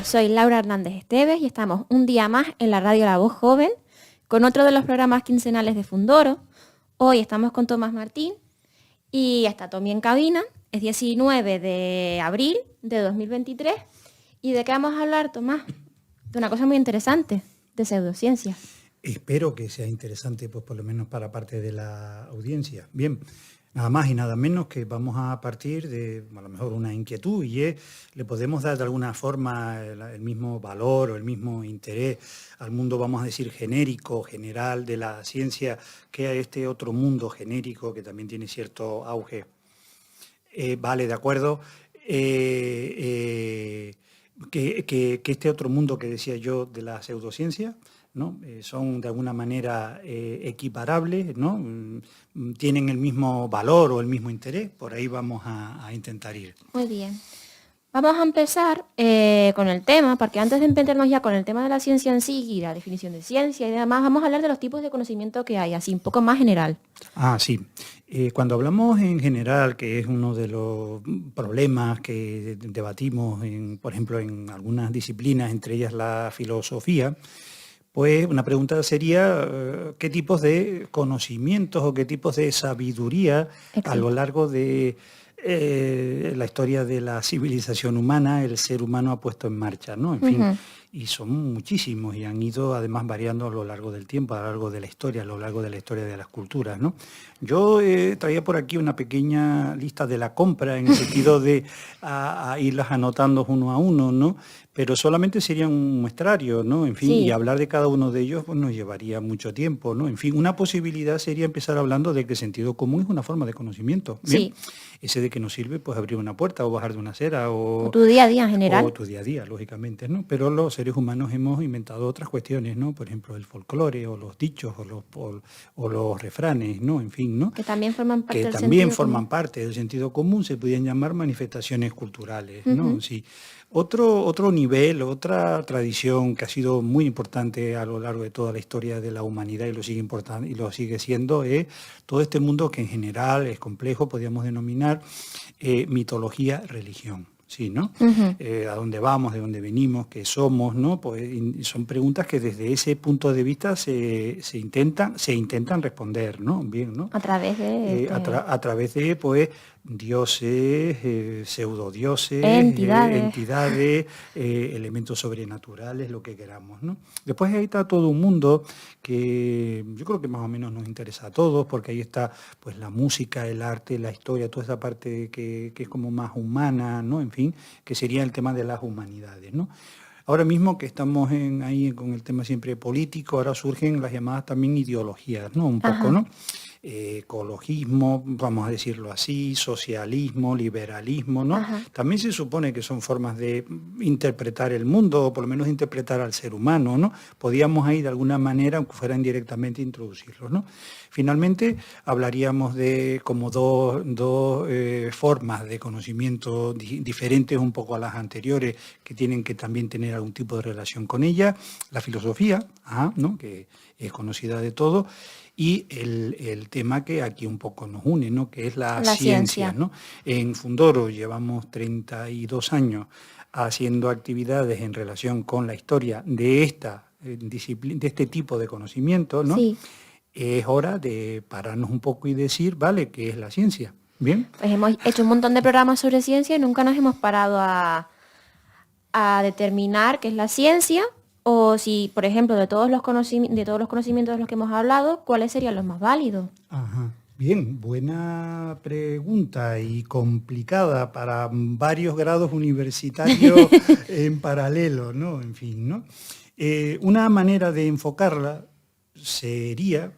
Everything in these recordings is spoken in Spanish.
soy Laura Hernández Esteves y estamos un día más en la radio La Voz Joven con otro de los programas quincenales de Fundoro. Hoy estamos con Tomás Martín y está Tommy en cabina. Es 19 de abril de 2023. ¿Y de qué vamos a hablar, Tomás? De una cosa muy interesante, de pseudociencia. Espero que sea interesante, pues por lo menos para parte de la audiencia. Bien, nada más y nada menos que vamos a partir de, a lo mejor, una inquietud y es, le podemos dar de alguna forma el mismo valor o el mismo interés al mundo, vamos a decir, genérico, general de la ciencia, que a este otro mundo genérico que también tiene cierto auge. Vale, de acuerdo. Que este otro mundo que decía yo de la pseudociencia, ¿no? Son de alguna manera equiparables, ¿no? Tienen el mismo valor o el mismo interés, por ahí vamos a intentar ir. Muy bien. Vamos a empezar con el tema, porque antes de meternos ya con el tema de la ciencia en sí y la definición de ciencia y demás, vamos a hablar de los tipos de conocimiento que hay, así un poco más general. Sí. Cuando hablamos en general, que es uno de los problemas que debatimos, por ejemplo, en algunas disciplinas, entre ellas la filosofía, pues una pregunta sería ¿qué tipos de conocimientos o qué tipos de sabiduría a lo largo de la historia de la civilización humana el ser humano ha puesto en marcha, ¿no? En fin, y son muchísimos y han ido además variando a lo largo del tiempo, a lo largo de la historia, a lo largo de la historia de las culturas, ¿no? Yo traía por aquí una pequeña lista de la compra en el sentido de a irlas anotando uno a uno, ¿no? Pero solamente sería un muestrario, ¿no? En fin, Sí. Y hablar de cada uno de ellos pues, nos llevaría mucho tiempo, ¿no? En fin, una posibilidad sería empezar hablando de que el sentido común es una forma de conocimiento. ¿Bien? Sí. Ese de que nos sirve, pues abrir una puerta o bajar de una acera O tu día a día en general. O tu día a día, lógicamente, ¿no? Pero los seres humanos hemos inventado otras cuestiones, ¿no? Por ejemplo, el folclore o los dichos o los refranes, ¿no? En fin, ¿no? Que también forman parte que del también sentido forman común. parte del sentido común, se podrían llamar manifestaciones culturales, ¿no? Sí. Otro nivel, otra tradición que ha sido muy importante a lo largo de toda la historia de la humanidad y lo sigue siendo, es todo este mundo que en general es complejo, podríamos denominar mitología, religión. Sí, ¿no? A dónde vamos, de dónde venimos, qué somos, ¿no? Pues son preguntas que desde ese punto de vista se intentan responder, ¿no? Bien, ¿no? A través de A través de, pues, dioses, pseudodioses, entidades. elementos sobrenaturales, lo que queramos, ¿no? Después ahí está todo un mundo que yo creo que más o menos nos interesa a todos, porque ahí está pues la música, el arte, la historia, toda esa parte que es como más humana, ¿no? En fin, que sería el tema de las humanidades, ¿no? Ahora mismo que estamos ahí con el tema siempre político, ahora surgen las llamadas también ideologías, ¿no? Un poco, ¿no? Ecologismo, vamos a decirlo así, socialismo, liberalismo, ¿no? También se supone que son formas de interpretar el mundo, o por lo menos interpretar al ser humano, ¿no? Podíamos ahí de alguna manera, aunque fuera indirectamente, introducirlos, ¿no? Finalmente, hablaríamos de como dos formas de conocimiento diferentes un poco a las anteriores, que tienen que también tener algún tipo de relación con ella, la filosofía, ¿no? Que es conocida de todo, y el tema que aquí un poco nos une, ¿no? Que es la ciencia, ¿no? En Fundoro llevamos 32 años haciendo actividades en relación con la historia de esta disciplina, de este tipo de conocimiento, ¿no? Sí. Es hora de pararnos un poco y decir, vale, ¿qué es la ciencia? ¿Bien? Pues hemos hecho un montón de programas sobre ciencia y nunca nos hemos parado a determinar qué es la ciencia, o si, por ejemplo, de todos los conocimientos de los que hemos hablado, ¿cuáles serían los más válidos? Ajá. Bien, buena pregunta y complicada para varios grados universitarios en paralelo, ¿no? En fin, ¿no? Una manera de enfocarla sería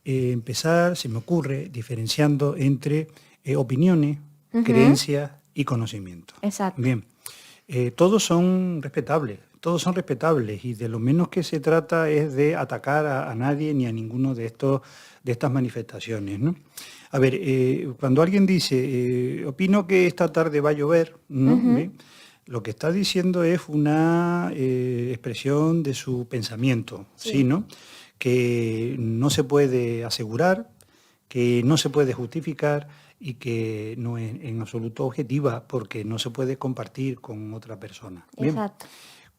empezar, se me ocurre, diferenciando entre opiniones, creencias y conocimientos. Exacto. Bien, todos son respetables y de lo menos que se trata es de atacar a nadie ni a ninguno de estas manifestaciones, ¿no? A ver, cuando alguien dice, opino que esta tarde va a llover, ¿no? ¿Bien? Lo que está diciendo es una expresión de su pensamiento, ¿sí, no? Que no se puede asegurar, que no se puede justificar y que no es en absoluto objetiva porque no se puede compartir con otra persona. Bien. Exacto.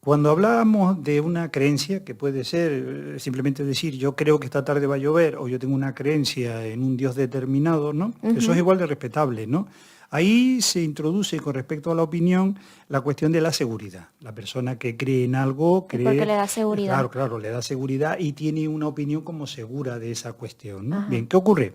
Cuando hablamos de una creencia, que puede ser simplemente decir yo creo que esta tarde va a llover o yo tengo una creencia en un Dios determinado, ¿no? Eso es igual de respetable, ¿no? Ahí se introduce con respecto a la opinión la cuestión de la seguridad. La persona que cree en algo cree... Porque le da seguridad. Claro, le da seguridad y tiene una opinión como segura de esa cuestión, ¿no? Bien, ¿qué ocurre?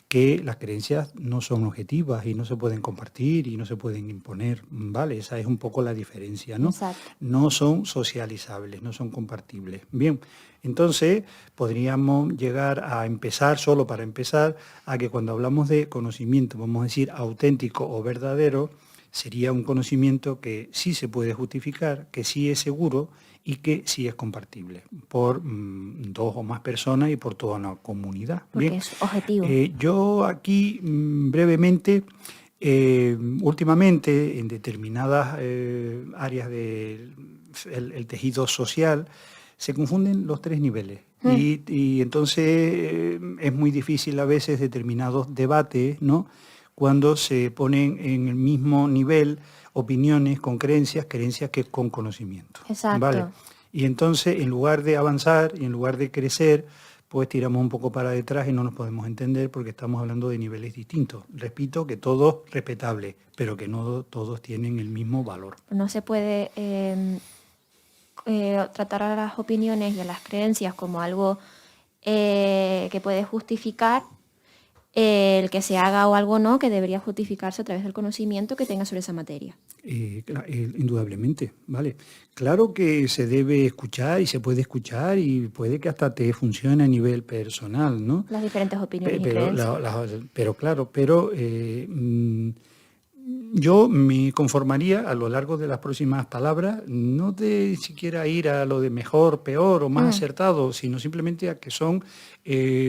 Que las creencias no son objetivas y no se pueden compartir y no se pueden imponer, ¿vale? Esa es un poco la diferencia, ¿no? Exacto. No son socializables, no son compartibles. Bien, entonces podríamos llegar a empezar, solo para empezar, a que cuando hablamos de conocimiento, vamos a decir auténtico o verdadero, sería un conocimiento que sí se puede justificar, que sí es seguro y que sí es compartible por dos o más personas y por toda una comunidad. Porque Bien. es objetivo. Yo aquí brevemente, últimamente en determinadas áreas del tejido social se confunden los tres niveles y entonces es muy difícil a veces determinados debates, ¿no? Cuando se ponen en el mismo nivel opiniones con creencias que con conocimiento. Exacto. ¿Vale? Y entonces, en lugar de avanzar y en lugar de crecer, pues tiramos un poco para detrás y no nos podemos entender porque estamos hablando de niveles distintos. Repito que todos respetables, pero que no todos tienen el mismo valor. No se puede tratar a las opiniones y a las creencias como algo que puede justificar el que se haga o algo no, que debería justificarse a través del conocimiento que tenga sobre esa materia. Indudablemente, ¿vale? Claro que se debe escuchar y se puede escuchar y puede que hasta te funcione a nivel personal, ¿no? Las diferentes opiniones y Pero, creencias. Yo me conformaría a lo largo de las próximas palabras, no de siquiera ir a lo de mejor, peor o más acertado, sino simplemente a que son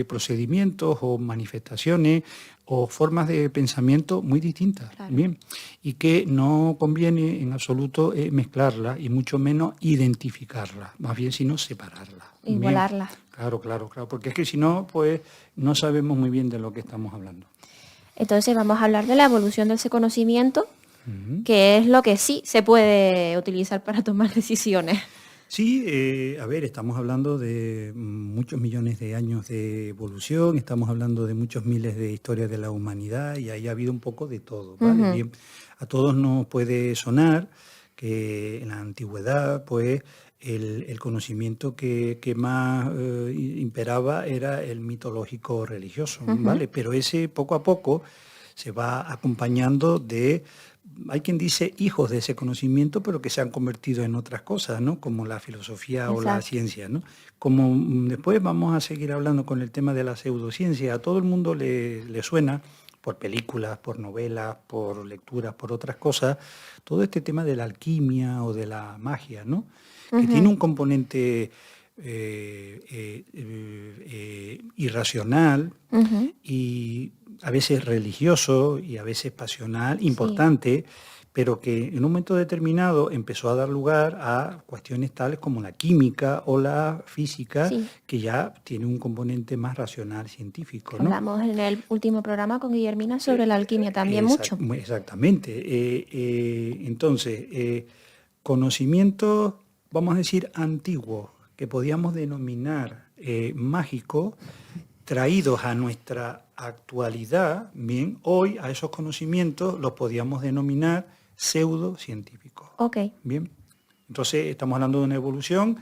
procedimientos o manifestaciones o formas de pensamiento muy distintas, Claro. bien, y que no conviene en absoluto mezclarlas y mucho menos identificarlas, más bien sino separarlas. Igualarlas. Claro, porque es que si no, pues no sabemos muy bien de lo que estamos hablando. Entonces vamos a hablar de la evolución de ese conocimiento, que es lo que sí se puede utilizar para tomar decisiones. Sí, a ver, estamos hablando de muchos millones de años de evolución, estamos hablando de muchos miles de historias de la humanidad y ahí ha habido un poco de todo, ¿vale? Bien, a todos nos puede sonar que en la antigüedad, pues, el conocimiento que más imperaba era el mitológico religioso, ¿vale? Pero ese poco a poco se va acompañando de, hay quien dice hijos de ese conocimiento, pero que se han convertido en otras cosas, ¿no? Como la filosofía o la ciencia, ¿no? Como después vamos a seguir hablando con el tema de la pseudociencia, a todo el mundo le suena, por películas, por novelas, por lecturas, por otras cosas, todo este tema de la alquimia o de la magia, ¿no? Que tiene un componente irracional y a veces religioso y a veces pasional, importante, pero que en un momento determinado empezó a dar lugar a cuestiones tales como la química o la física, que ya tiene un componente más racional, científico, ¿no? Hablamos en el último programa con Guillermina sobre la alquimia también mucho. Exactamente. Entonces, conocimientos, vamos a decir, antiguos, que podíamos denominar mágicos, traídos a nuestra actualidad, bien, hoy a esos conocimientos los podíamos denominar pseudocientíficos. Ok. Bien, entonces estamos hablando de una evolución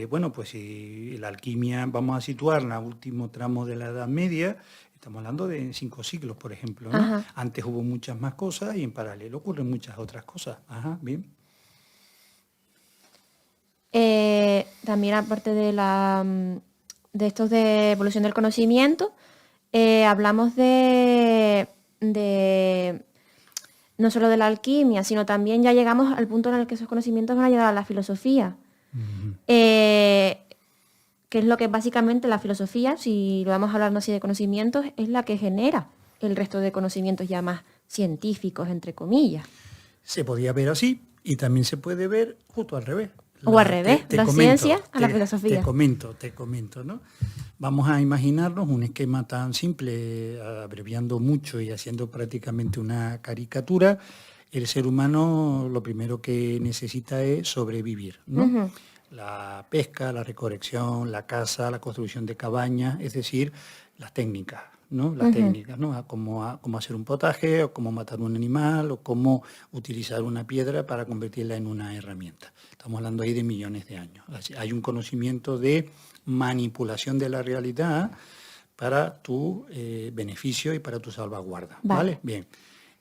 bueno, pues si la alquimia vamos a situarla en el último tramo de la Edad Media, estamos hablando de 5 siglos, por ejemplo, ¿no? Antes hubo muchas más cosas y en paralelo ocurren muchas otras cosas. Bien. También aparte de estos de evolución del conocimiento, hablamos de no solo de la alquimia, sino también ya llegamos al punto en el que esos conocimientos van a llegar a la filosofía. Que es lo que básicamente la filosofía, si lo vamos a hablar así de conocimientos, es la que genera el resto de conocimientos ya más científicos, entre comillas. Se podía ver así y también se puede ver justo al revés. O al revés, la ciencia a la filosofía. Te comento, ¿no? Vamos a imaginarnos un esquema tan simple, abreviando mucho y haciendo prácticamente una caricatura, El ser humano lo primero que necesita es sobrevivir, ¿no? Ujú. La pesca, la recolección, la caza, la construcción de cabañas, es decir, las técnicas, ¿no? Las Ujú. técnicas, ¿no? Cómo hacer un potaje, o cómo matar un animal, o cómo utilizar una piedra para convertirla en una herramienta. Estamos hablando ahí de millones de años. Hay un conocimiento de manipulación de la realidad para tu beneficio y para tu salvaguarda, Vale. ¿vale? Bien.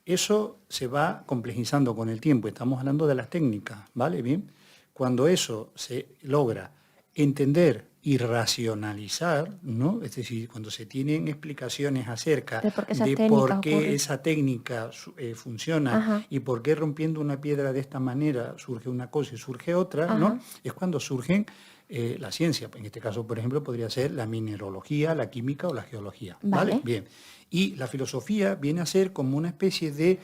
Eso se va complejizando con el tiempo. Estamos hablando de las técnicas, ¿vale? Bien. Cuando eso se logra entender y racionalizar, ¿no? Es decir, cuando se tienen explicaciones acerca De por qué esas de técnicas por qué ocurren. esa técnica funciona Ajá. y por qué rompiendo una piedra de esta manera surge una cosa y surge otra, ¿no? Ajá. Es cuando surgen la ciencia. En este caso, por ejemplo, podría ser la mineralogía, la química o la geología, ¿vale? Vale. Bien. Y la filosofía viene a ser como una especie de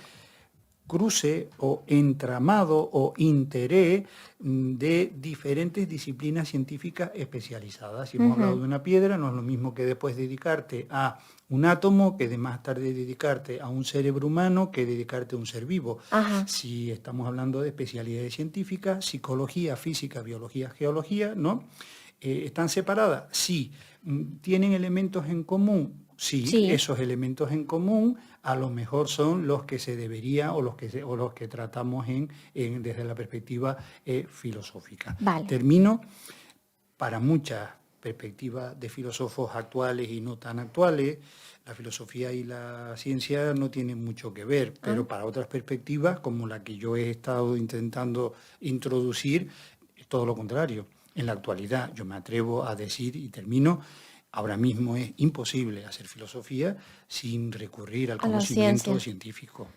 cruce o entramado o interés de diferentes disciplinas científicas especializadas. Si hemos hablado de una piedra, no es lo mismo que después dedicarte a un átomo, que de más tarde dedicarte a un cerebro humano, que dedicarte a un ser vivo. Ajá. Si estamos hablando de especialidades científicas, psicología, física, biología, geología, ¿no? ¿Están separadas? Sí. ¿Tienen elementos en común? Sí, Sí. esos elementos en común a lo mejor son los que se debería o los que tratamos desde la perspectiva filosófica. Vale. Termino. Para muchas perspectivas de filósofos actuales y no tan actuales, la filosofía y la ciencia no tienen mucho que ver, pero para otras perspectivas, como la que yo he estado intentando introducir, es todo lo contrario. En la actualidad, yo me atrevo a decir, y termino, ahora mismo es imposible hacer filosofía sin recurrir al A la conocimiento ciencia. científico.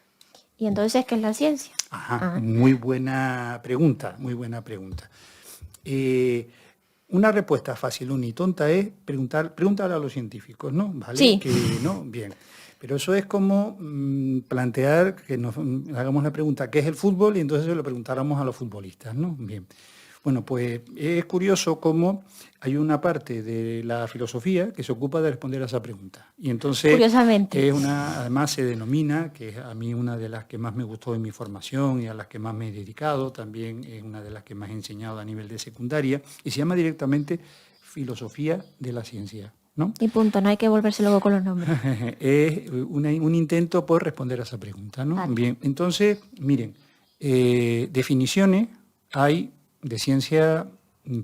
¿Y entonces qué es la ciencia? Ajá, Ah. muy buena pregunta, muy buena pregunta. Una respuesta fácil, y tonta es pregúntale a los científicos, ¿no? ¿Vale? Sí. ¿No? Bien. Pero eso es como plantear que nos hagamos la pregunta, ¿qué es el fútbol? Y entonces se lo preguntáramos a los futbolistas, ¿no? Bien. Bueno, pues es curioso cómo hay una parte de la filosofía que se ocupa de responder a esa pregunta. Y entonces, Curiosamente. además se denomina, que es a mí una de las que más me gustó en mi formación y a las que más me he dedicado, también es una de las que más he enseñado a nivel de secundaria, y se llama directamente filosofía de la ciencia, ¿no? Y punto, no hay que volverse luego con los nombres. Es un intento por responder a esa pregunta, ¿no? Vale. Bien, entonces, miren, definiciones hay de ciencia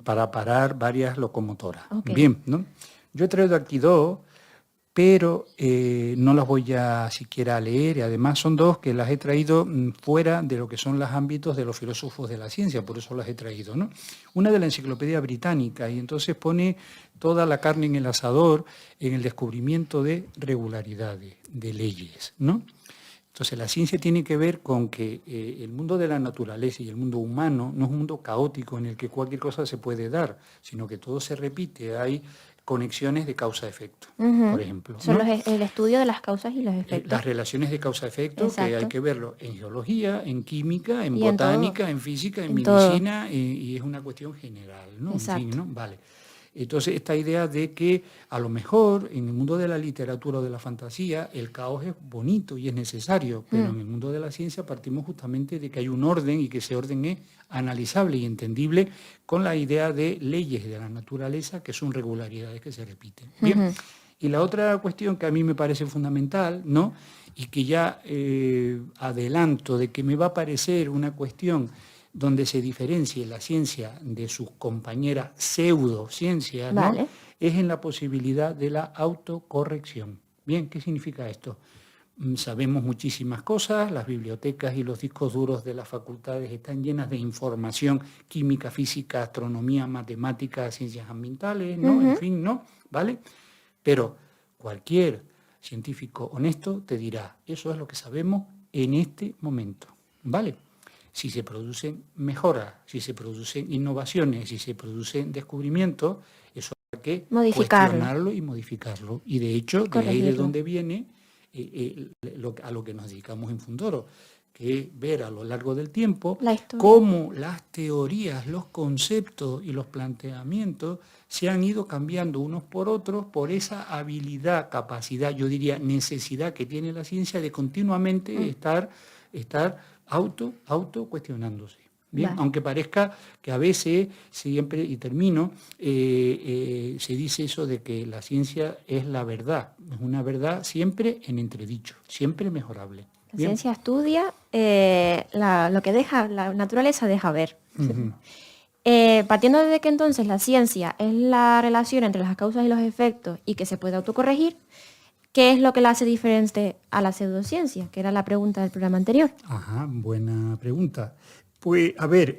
para parar varias locomotoras. Ok. Bien, ¿no? Yo he traído aquí dos, pero no las voy a siquiera a leer, y además son dos que las he traído fuera de lo que son los ámbitos de los filósofos de la ciencia, por eso las he traído, ¿no? Una de la Enciclopedia Británica, y entonces pone toda la carne en el asador en el descubrimiento de regularidades, de leyes, ¿no? Entonces la ciencia tiene que ver con que el mundo de la naturaleza y el mundo humano no es un mundo caótico en el que cualquier cosa se puede dar, sino que todo se repite, hay conexiones de causa-efecto, por ejemplo, Son ¿no? el estudio de las causas y los efectos. Las relaciones de causa-efecto, que hay Exacto. que verlo en geología, en química, en Y en botánica, todo. en física, en En todo. medicina, y es una cuestión general, ¿no? En fin, Exacto. ¿no? Vale. Entonces, esta idea de que a lo mejor en el mundo de la literatura o de la fantasía el caos es bonito y es necesario, pero en el mundo de la ciencia partimos justamente de que hay un orden y que ese orden es analizable y entendible con la idea de leyes de la naturaleza que son regularidades que se repiten. Bien. Y la otra cuestión que a mí me parece fundamental, ¿no? Y que ya adelanto de que me va a parecer una cuestión donde se diferencie la ciencia de sus compañeras pseudociencias, ¿no? Vale. Es en la posibilidad de la autocorrección. Bien, ¿qué significa esto? Sabemos muchísimas cosas, las bibliotecas y los discos duros de las facultades están llenas de información química, física, astronomía, matemáticas, ciencias ambientales, ¿no? En fin, ¿no? ¿Vale? Pero cualquier científico honesto te dirá, eso es lo que sabemos en este momento, ¿vale? Si se producen mejoras, si se producen innovaciones, si se producen descubrimientos, eso hay que cuestionarlo y modificarlo. Y de hecho, de ahí de donde viene a lo que nos dedicamos en Fundoro, que es ver a lo largo del tiempo cómo las teorías, los conceptos y los planteamientos se han ido cambiando unos por otros por esa habilidad, capacidad, yo diría necesidad que tiene la ciencia de continuamente estar autocuestionándose. Bien, Vale. aunque parezca que a veces, siempre, y termino, se dice eso de que la ciencia es la verdad. Es una verdad siempre en entredicho, siempre mejorable. La Bien. ciencia estudia lo que deja, la naturaleza deja ver. Ujú. Partiendo de que entonces la ciencia es la relación entre las causas y los efectos y que se puede autocorregir, ¿qué es lo que la hace diferente a la pseudociencia? Que era la pregunta del programa anterior. Ajá, buena pregunta. Pues, a ver,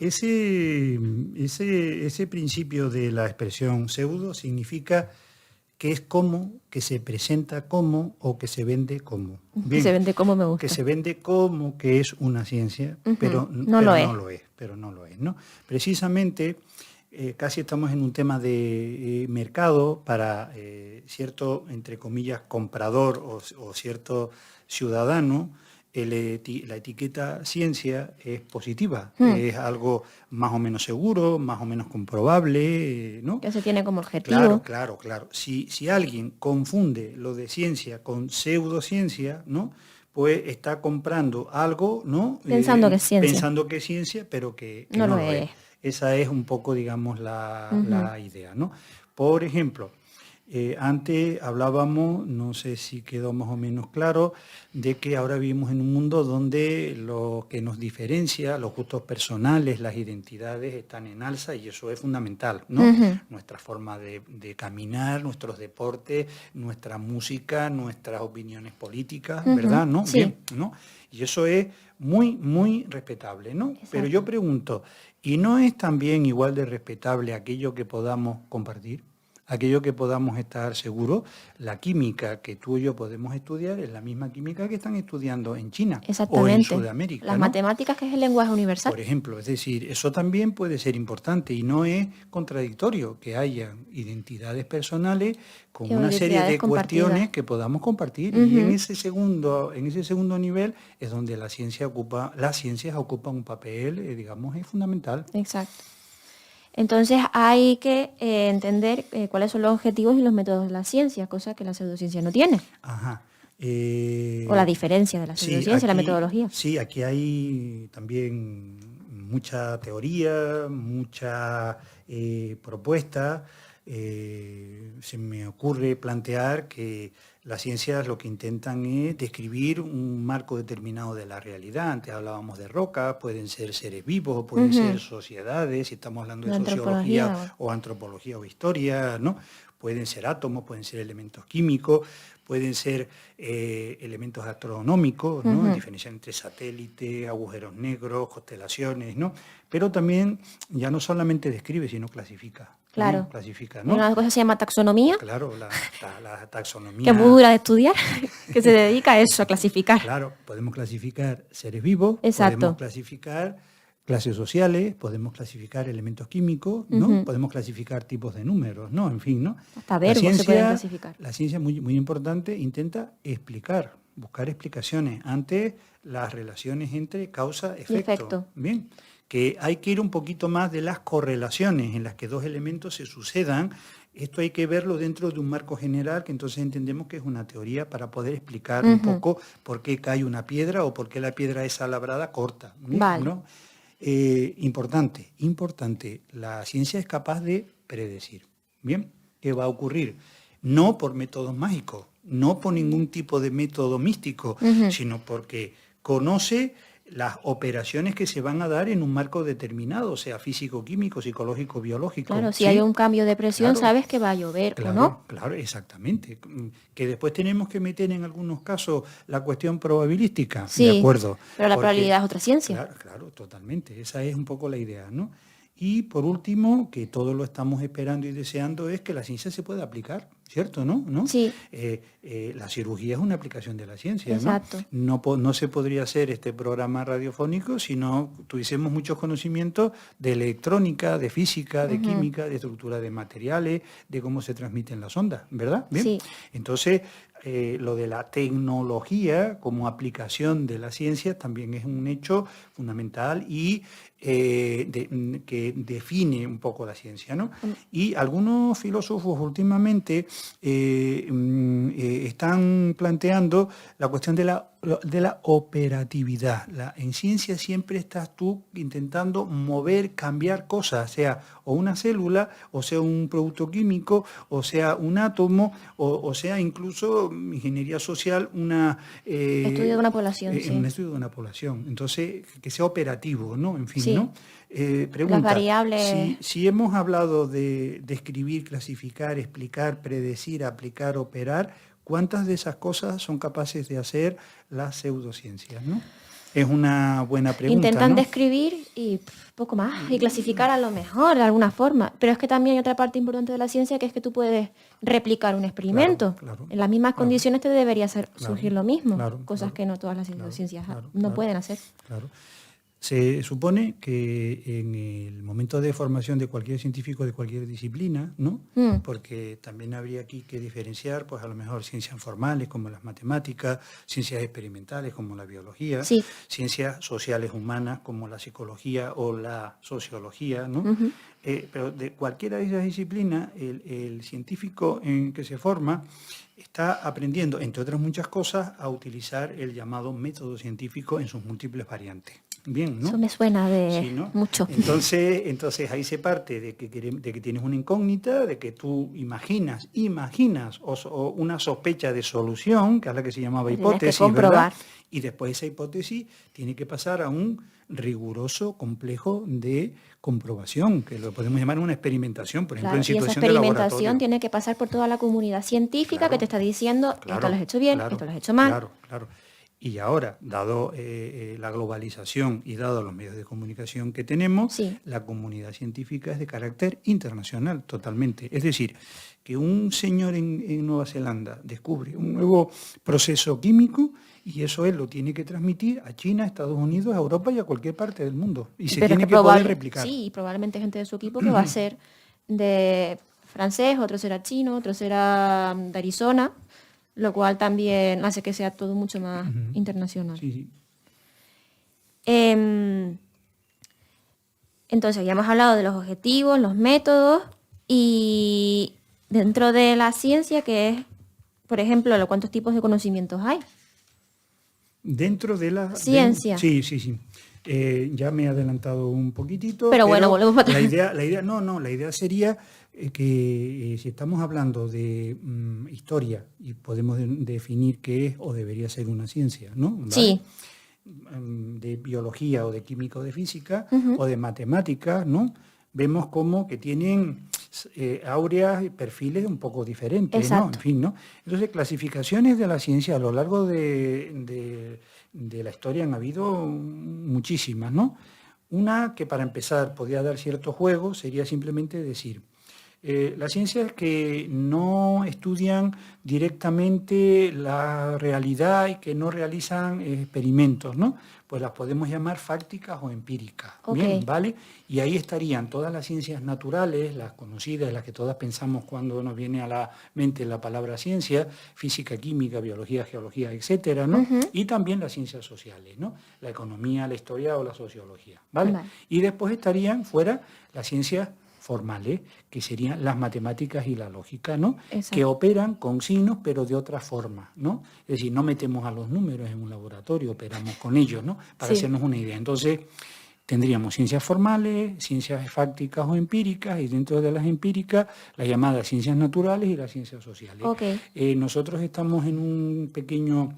ese principio de la expresión pseudo significa que es como, que se presenta como o que se vende como. Que se vende como me gusta. Que se vende como que es una ciencia, pero No lo es. no lo es, ¿no? Precisamente, casi estamos en un tema de mercado para cierto, entre comillas, comprador o cierto ciudadano. La etiqueta ciencia es positiva, es algo más o menos seguro, más o menos comprobable, ¿no? Que se tiene como objetivo. Claro. Si alguien confunde lo de ciencia con pseudociencia, ¿no? Pues está comprando algo, ¿no? Pensando que es ciencia. Pensando que es ciencia, pero que No no lo lo es. es. Esa es un poco, digamos, la idea, ¿no? Por ejemplo, antes hablábamos, no sé si quedó más o menos claro, de que ahora vivimos en un mundo donde lo que nos diferencia, los gustos personales, las identidades están en alza y eso es fundamental, ¿no? Nuestra forma de caminar, nuestros deportes, nuestra música, nuestras opiniones políticas, ¿verdad? ¿No? Sí. Bien, ¿no? Y eso es muy, muy respetable, ¿no? Exacto. Pero yo pregunto, ¿y no es también igual de respetable aquello que podamos compartir? Aquello que podamos estar seguros, la química que tú y yo podemos estudiar es la misma química que están estudiando en China o en Sudamérica. Las ¿no? matemáticas, que es el lenguaje universal. Por ejemplo, es decir, eso también puede ser importante y no es contradictorio que haya identidades personales con una serie de cuestiones que podamos compartir. Y en ese segundo nivel es donde las ciencias ocupan un papel, digamos, es fundamental. Exacto. Entonces hay que entender cuáles son los objetivos y los métodos de la ciencia, cosa que la pseudociencia no tiene. Ajá. O la diferencia de la pseudociencia y la metodología. Sí, aquí hay también mucha teoría, mucha propuesta. Se me ocurre plantear que las ciencias lo que intentan es describir un marco determinado de la realidad. Antes hablábamos de rocas, pueden ser seres vivos, pueden ser sociedades, si estamos hablando de sociología o antropología o historia, ¿no? Pueden ser átomos, pueden ser elementos químicos, pueden ser elementos astronómicos, ¿no? Diferencia entre satélites, agujeros negros, constelaciones, ¿no? Pero también ya no solamente describe, sino clasifica. Claro. Clasifica, ¿no? Una cosa se llama taxonomía. Claro, la taxonomía. Que es muy dura de estudiar, que se dedica a eso, a clasificar. Claro, podemos clasificar seres vivos, Exacto. Podemos clasificar clases sociales, podemos clasificar elementos químicos, ¿no? Podemos clasificar tipos de números, ¿no? En fin, ¿no? Hasta verbos se pueden clasificar. La ciencia, muy, muy importante, intenta explicar, buscar explicaciones ante las relaciones entre causa-efecto. Bien, que hay que ir un poquito más de las correlaciones en las que dos elementos se sucedan. Esto hay que verlo dentro de un marco general, que entonces entendemos que es una teoría para poder explicar un poco por qué cae una piedra o por qué la piedra esa labrada corta. Vale. ¿No? Importante, la ciencia es capaz de predecir, ¿bien? ¿Qué va a ocurrir? No por métodos mágicos, no por ningún tipo de método místico, sino porque conoce las operaciones que se van a dar en un marco determinado, sea físico, químico, psicológico, biológico. Claro, si hay un cambio de presión, sabes que va a llover o no. Claro, exactamente. Que después tenemos que meter en algunos casos la cuestión probabilística, sí, de acuerdo. Pero la probabilidad es otra ciencia. Claro, totalmente. Esa es un poco la idea, ¿no? Y por último, que todos lo estamos esperando y deseando, es que la ciencia se pueda aplicar, ¿cierto? ¿No? Sí. La cirugía es una aplicación de la ciencia, exacto. ¿no? No se podría hacer este programa radiofónico si no tuviésemos muchos conocimientos de electrónica, de física, de química, de estructura de materiales, de cómo se transmiten las ondas, ¿verdad? Bien. Sí. Entonces, lo de la tecnología como aplicación de la ciencia también es un hecho fundamental y que define un poco la ciencia, ¿no? Y algunos filósofos últimamente están planteando la cuestión de la operatividad. En ciencia siempre estás tú intentando mover, cambiar cosas, sea o una célula, o sea un producto químico, o sea un átomo, o sea incluso ingeniería social, estudio de una población, sí. un estudio de una población. Entonces, que sea operativo, ¿no? En fin, Sí. ¿no? Pregunta, Las variables. si hemos hablado de describir, clasificar, explicar, predecir, aplicar, operar, ¿cuántas de esas cosas son capaces de hacer las pseudociencias, ¿no? Es una buena pregunta, Intentan ¿no? describir y poco más, y clasificar a lo mejor de alguna forma. Pero es que también hay otra parte importante de la ciencia, que es que tú puedes replicar un experimento. Claro, En las mismas condiciones te debería surgir lo mismo, claro, cosas claro, que no todas las pseudociencias claro, no pueden hacer. Claro. Se supone que en el momento de formación de cualquier científico de cualquier disciplina, ¿no? Porque también habría aquí que diferenciar, pues a lo mejor ciencias formales como las matemáticas, ciencias experimentales como la biología, Sí. ciencias sociales humanas como la psicología o la sociología, ¿no? Pero de cualquiera de esas disciplinas, el científico en que se forma está aprendiendo, entre otras muchas cosas, a utilizar el llamado método científico en sus múltiples variantes. Bien, ¿no? Eso me suena de Sí, ¿no? mucho. Entonces ahí se parte de que tienes una incógnita, de que tú imaginas o una sospecha de solución, que es la que se llamaba Tienes que hipótesis, comprobar. ¿verdad? Y después esa hipótesis tiene que pasar a un riguroso complejo de comprobación, que lo podemos llamar una experimentación, por ejemplo, Claro, en y esa situación de experimentación laboratorio. tiene que pasar por toda la comunidad científica, Claro, que te está diciendo, esto lo has hecho bien, esto lo has hecho mal. Claro. Y ahora, dado la globalización y dado los medios de comunicación que tenemos, Sí. la comunidad científica es de carácter internacional totalmente. Es decir, que un señor en Nueva Zelanda descubre un nuevo proceso químico y eso él lo tiene que transmitir a China, a Estados Unidos, a Europa y a cualquier parte del mundo. Y se tiene que poder replicar. Sí, y probablemente gente de su equipo que va a ser de francés, otro será chino, otro será de Arizona, lo cual también hace que sea todo mucho más internacional. Sí. Entonces, ya hemos hablado de los objetivos, los métodos, y dentro de la ciencia, que es, por ejemplo, cuántos tipos de conocimientos hay. Dentro de la ciencia. Sí. Ya me he adelantado un poquitito. Pero bueno, volvemos para atrás. La idea sería que si estamos hablando de historia y podemos definir qué es o debería ser una ciencia, ¿no? ¿Vale? Sí. De biología o de química o de física o de matemáticas, ¿no? Vemos como que tienen áureas y perfiles un poco diferentes, Exacto. ¿no? En fin, ¿no? Entonces, clasificaciones de la ciencia a lo largo de la historia han habido muchísimas, ¿no? Una que para empezar podía dar cierto juego sería simplemente decir, las ciencias que no estudian directamente la realidad y que no realizan experimentos, ¿no? Pues las podemos llamar fácticas o empíricas. Okay. Bien, ¿vale? Y ahí estarían todas las ciencias naturales, las conocidas, las que todas pensamos cuando nos viene a la mente la palabra ciencia, física, química, biología, geología, etcétera, ¿no? Y también las ciencias sociales, ¿no? La economía, la historia o la sociología, ¿vale? Y después estarían fuera las ciencias formales, que serían las matemáticas y la lógica, ¿no? Exacto. Que operan con signos, pero de otra forma, ¿no? Es decir, no metemos a los números en un laboratorio, operamos con ellos, ¿no? Para hacernos una idea. Entonces, tendríamos ciencias formales, ciencias fácticas o empíricas, y dentro de las empíricas, las llamadas ciencias naturales y las ciencias sociales. Okay. Nosotros estamos en un pequeño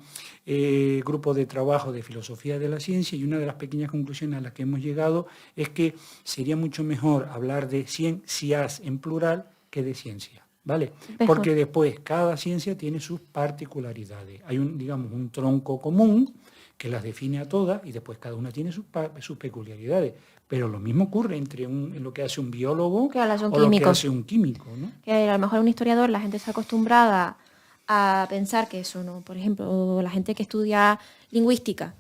grupo de trabajo de filosofía de la ciencia, y una de las pequeñas conclusiones a las que hemos llegado es que sería mucho mejor hablar de ciencias en plural que de ciencia, ¿vale? Mejor. Porque después cada ciencia tiene sus particularidades. Hay un tronco común que las define a todas y después cada una tiene sus peculiaridades. Pero lo mismo ocurre entre lo que hace un biólogo o lo que hace un químico, ¿no? Que a lo mejor un historiador, la gente está acostumbrada a pensar que eso no, por ejemplo, la gente que estudia lingüística,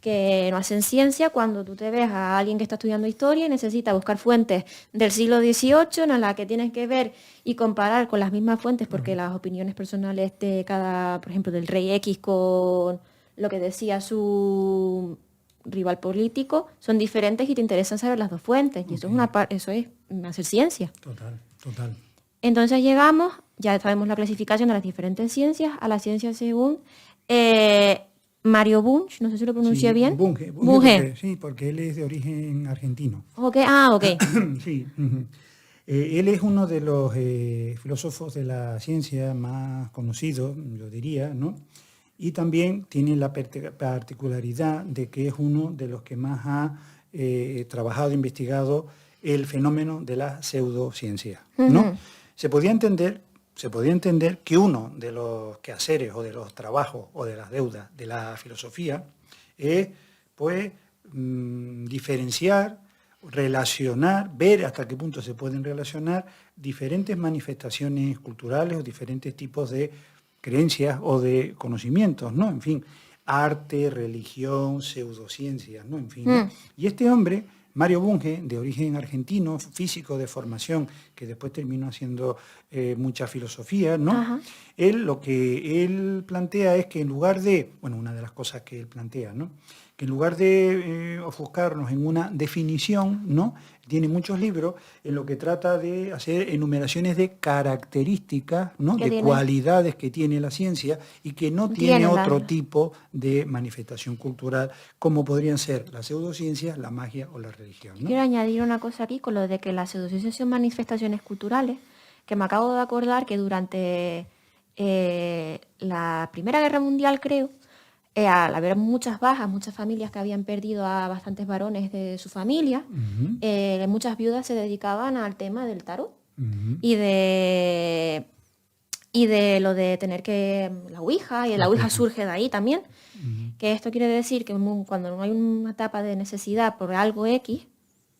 que no hacen ciencia, cuando tú te ves a alguien que está estudiando historia y necesita buscar fuentes del siglo XVIII en las que tienes que ver y comparar con las mismas fuentes, porque las opiniones personales de cada, por ejemplo, del rey X con lo que decía su rival político son diferentes y te interesan saber las dos fuentes. Y eso es hacer ciencia. Total, total. Entonces llegamos, ya sabemos la clasificación de las diferentes ciencias, a la ciencia según Mario Bunge, no sé si lo pronuncié bien. Bunge. Sí, porque él es de origen argentino. Ok. Sí. Él es uno de los filósofos de la ciencia más conocidos, yo diría, ¿no? Y también tiene la particularidad de que es uno de los que más ha trabajado e investigado el fenómeno de la pseudociencia, ¿no? Se podía entender que uno de los quehaceres o de los trabajos o de las deudas de la filosofía es, pues, diferenciar, relacionar, ver hasta qué punto se pueden relacionar diferentes manifestaciones culturales o diferentes tipos de creencias o de conocimientos, ¿no? En fin, arte, religión, pseudociencias, ¿no? En fin, ¿no? Y este hombre, Mario Bunge, de origen argentino, físico de formación, que después terminó haciendo mucha filosofía, ¿no? Ajá. Él lo que él plantea es que en lugar de, bueno, una de las cosas que él plantea, ¿no? Que en lugar de ofuscarnos en una definición, ¿no? Tiene muchos libros en lo que trata de hacer enumeraciones de características, ¿no? De cualidades que tiene la ciencia y que no tiene otro tipo de manifestación cultural, como podrían ser las pseudociencias, la magia o la religión, ¿no? Quiero añadir una cosa aquí con lo de que las pseudociencias son manifestaciones culturales, que me acabo de acordar que durante la Primera Guerra Mundial, creo, al haber muchas bajas, muchas familias que habían perdido a bastantes varones de su familia, muchas viudas se dedicaban al tema del tarot y de lo de tener que la Ouija, y la Ouija surge de ahí también, que esto quiere decir que cuando no hay una etapa de necesidad por algo X,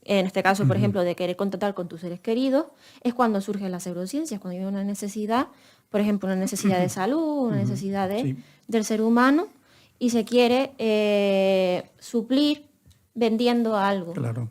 en este caso, por ejemplo, de querer contactar con tus seres queridos, es cuando surgen las pseudociencias, cuando hay una necesidad, por ejemplo, una necesidad de salud, una necesidad del ser humano, y se quiere suplir vendiendo algo. Claro.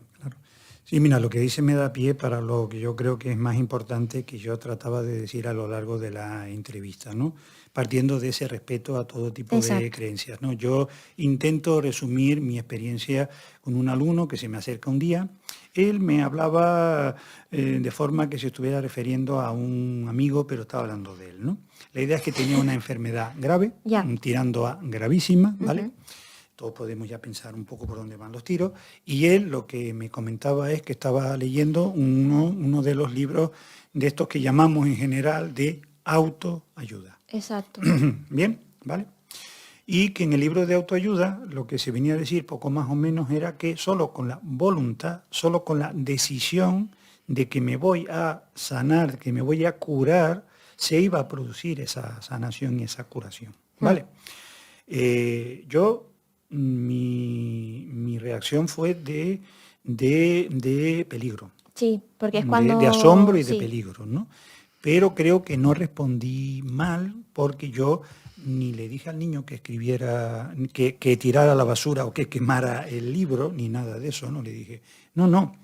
Sí, mira, lo que dice me da pie para lo que yo creo que es más importante que yo trataba de decir a lo largo de la entrevista, ¿no? Partiendo de ese respeto a todo tipo de creencias, ¿no? Yo intento resumir mi experiencia con un alumno que se me acerca un día. Él me hablaba de forma que se estuviera refiriendo a un amigo, pero estaba hablando de él, ¿no? La idea es que tenía una enfermedad grave, tirando a gravísima, ¿vale? Todos podemos ya pensar un poco por dónde van los tiros. Y él lo que me comentaba es que estaba leyendo uno de los libros de estos que llamamos en general de autoayuda. Exacto. Bien, ¿vale? Y que en el libro de autoayuda lo que se venía a decir poco más o menos era que solo con la voluntad, solo con la decisión de que me voy a sanar, que me voy a curar, se iba a producir esa sanación y esa curación, ¿vale? Mi reacción fue de peligro. Sí, porque es cuando... De asombro y de peligro, ¿no? Pero creo que no respondí mal porque yo ni le dije al niño que escribiera, que tirara a la basura o que quemara el libro, ni nada de eso, ¿no? Le dije, no,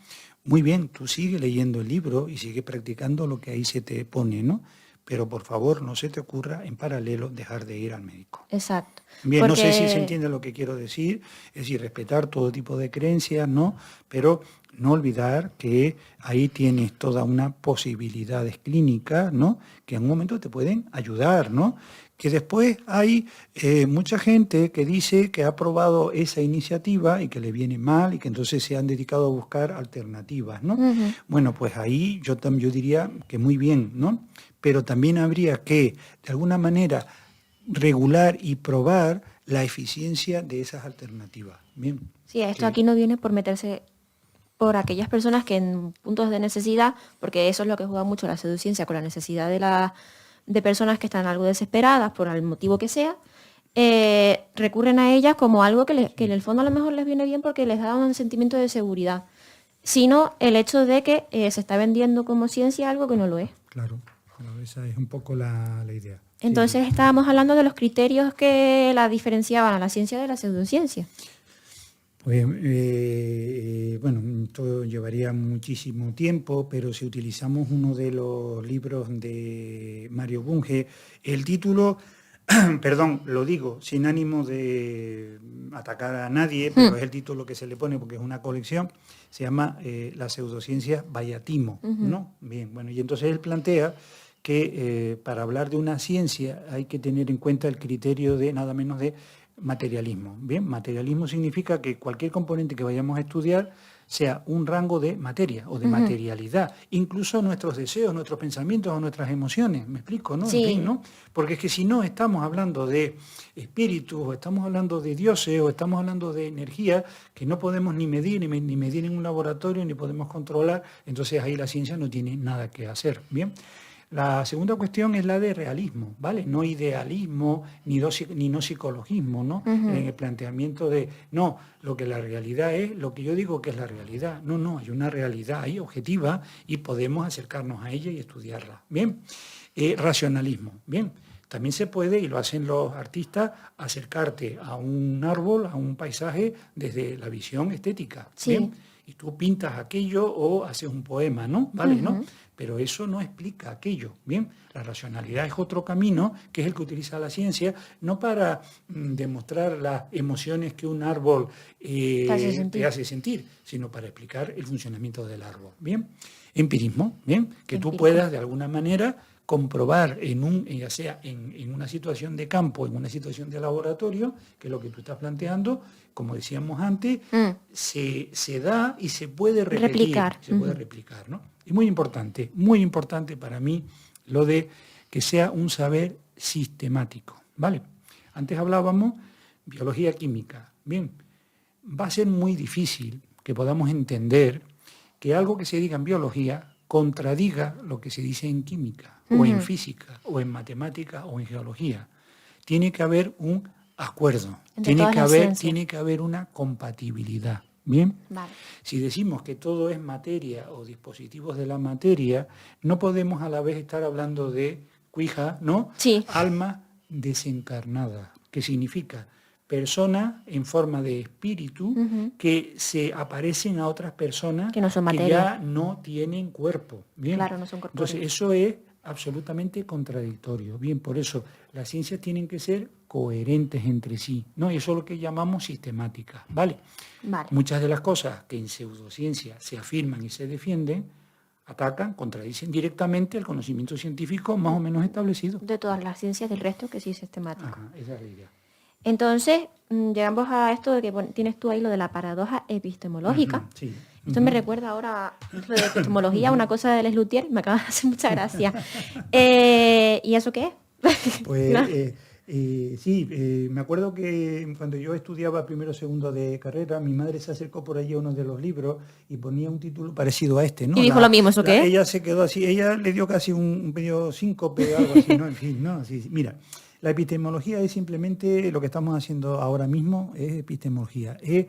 muy bien, tú sigue leyendo el libro y sigue practicando lo que ahí se te pone, ¿no? Pero por favor no se te ocurra en paralelo dejar de ir al médico. Exacto. Bien, porque... no sé si se entiende lo que quiero decir, es decir, respetar todo tipo de creencias, ¿no? Pero no olvidar que ahí tienes toda una posibilidades clínicas, ¿no? Que en un momento te pueden ayudar, ¿no? Que después hay mucha gente que dice que ha probado esa iniciativa y que le viene mal y que entonces se han dedicado a buscar alternativas, ¿no? Bueno, pues ahí yo diría que muy bien, ¿no? Pero también habría que, de alguna manera, regular y probar la eficiencia de esas alternativas. Bien. Sí, esto aquí no viene por meterse por aquellas personas que en puntos de necesidad, porque eso es lo que juega mucho la pseudociencia con la necesidad de personas que están algo desesperadas por el motivo que sea, recurren a ellas como algo que en el fondo a lo mejor les viene bien porque les da un sentimiento de seguridad, sino el hecho de que se está vendiendo como ciencia algo que no lo es. Claro, esa es un poco la idea. Entonces estábamos hablando de los criterios que la diferenciaban a la ciencia de la pseudociencia. Pues, bueno, esto llevaría muchísimo tiempo, pero si utilizamos uno de los libros de Mario Bunge, el título perdón, lo digo sin ánimo de atacar a nadie, pero es el título que se le pone porque es una colección, se llama La pseudociencia Bayatimo, ¿no? Bien, bueno, y entonces él plantea que para hablar de una ciencia hay que tener en cuenta el criterio de nada menos de materialismo. Bien, materialismo significa que cualquier componente que vayamos a estudiar sea un rango de materia o de materialidad, incluso nuestros deseos, nuestros pensamientos o nuestras emociones, ¿me explico? ¿No? Sí. En fin, ¿no? Porque es que si no estamos hablando de espíritus, o estamos hablando de dioses, o estamos hablando de energía, que no podemos ni medir, ni medir en un laboratorio, ni podemos controlar, entonces ahí la ciencia no tiene nada que hacer, ¿bien? La segunda cuestión es la de realismo, ¿vale? No idealismo ni no psicologismo, ¿no? En el planteamiento de, no, lo que la realidad es, lo que yo digo que es la realidad. No, hay una realidad ahí objetiva y podemos acercarnos a ella y estudiarla. Bien, racionalismo, bien. También se puede, y lo hacen los artistas, acercarte a un árbol, a un paisaje, desde la visión estética. Sí. ¿Bien? Y tú pintas aquello o haces un poema, ¿no? ¿Vale? ¿No? Pero eso no explica aquello, ¿bien? La racionalidad es otro camino, que es el que utiliza la ciencia, no para demostrar las emociones que un árbol te hace sentir, sino para explicar el funcionamiento del árbol, ¿bien? Empirismo, ¿bien? Que tú puedas, de alguna manera, comprobar ya sea en una situación de campo, en una situación de laboratorio, que lo que tú estás planteando, como decíamos antes, se da y se puede replicar. Se puede replicar, ¿no? Y muy importante para mí lo de que sea un saber sistemático, ¿vale? Antes hablábamos biología química. Bien, va a ser muy difícil que podamos entender que algo que se diga en biología contradiga lo que se dice en química, o en física, o en matemática, o en geología. Tiene que haber un acuerdo, tiene que haber una compatibilidad. Bien, vale. Si decimos que todo es materia o dispositivos de la materia, no podemos a la vez estar hablando de cuija, ¿no? Sí. Alma desencarnada, que significa personas en forma de espíritu que se aparecen a otras personas que no son materia, que ya no tienen cuerpo. Bien, claro, no son corpóreos. Entonces eso es absolutamente contradictorio. Bien, por eso las ciencias tienen que ser coherentes entre sí, ¿no? Y eso es lo que llamamos sistemática, ¿vale? Vale. Muchas de las cosas que en pseudociencia se afirman y se defienden, atacan, contradicen directamente el conocimiento científico más o menos establecido. De todas las ciencias del resto que sí es sistemático. Ajá, esa es la idea. Entonces, llegamos a esto de que tienes tú ahí lo de la paradoja epistemológica. Sí. Esto me recuerda ahora lo de epistemología, una cosa de Les Luthier, me acaba de hacer mucha gracia. ¿Y eso qué es? Pues ¿No? Me acuerdo que cuando yo estudiaba primero o segundo de carrera, mi madre se acercó por allí a uno de los libros y ponía un título parecido a este, ¿no? Y dijo lo mismo, ¿eso qué es? Ella se quedó así, ella le dio casi un medio síncope o algo así, ¿no? En fin, ¿no? Así, mira, la epistemología es simplemente lo que estamos haciendo ahora mismo, es epistemología, es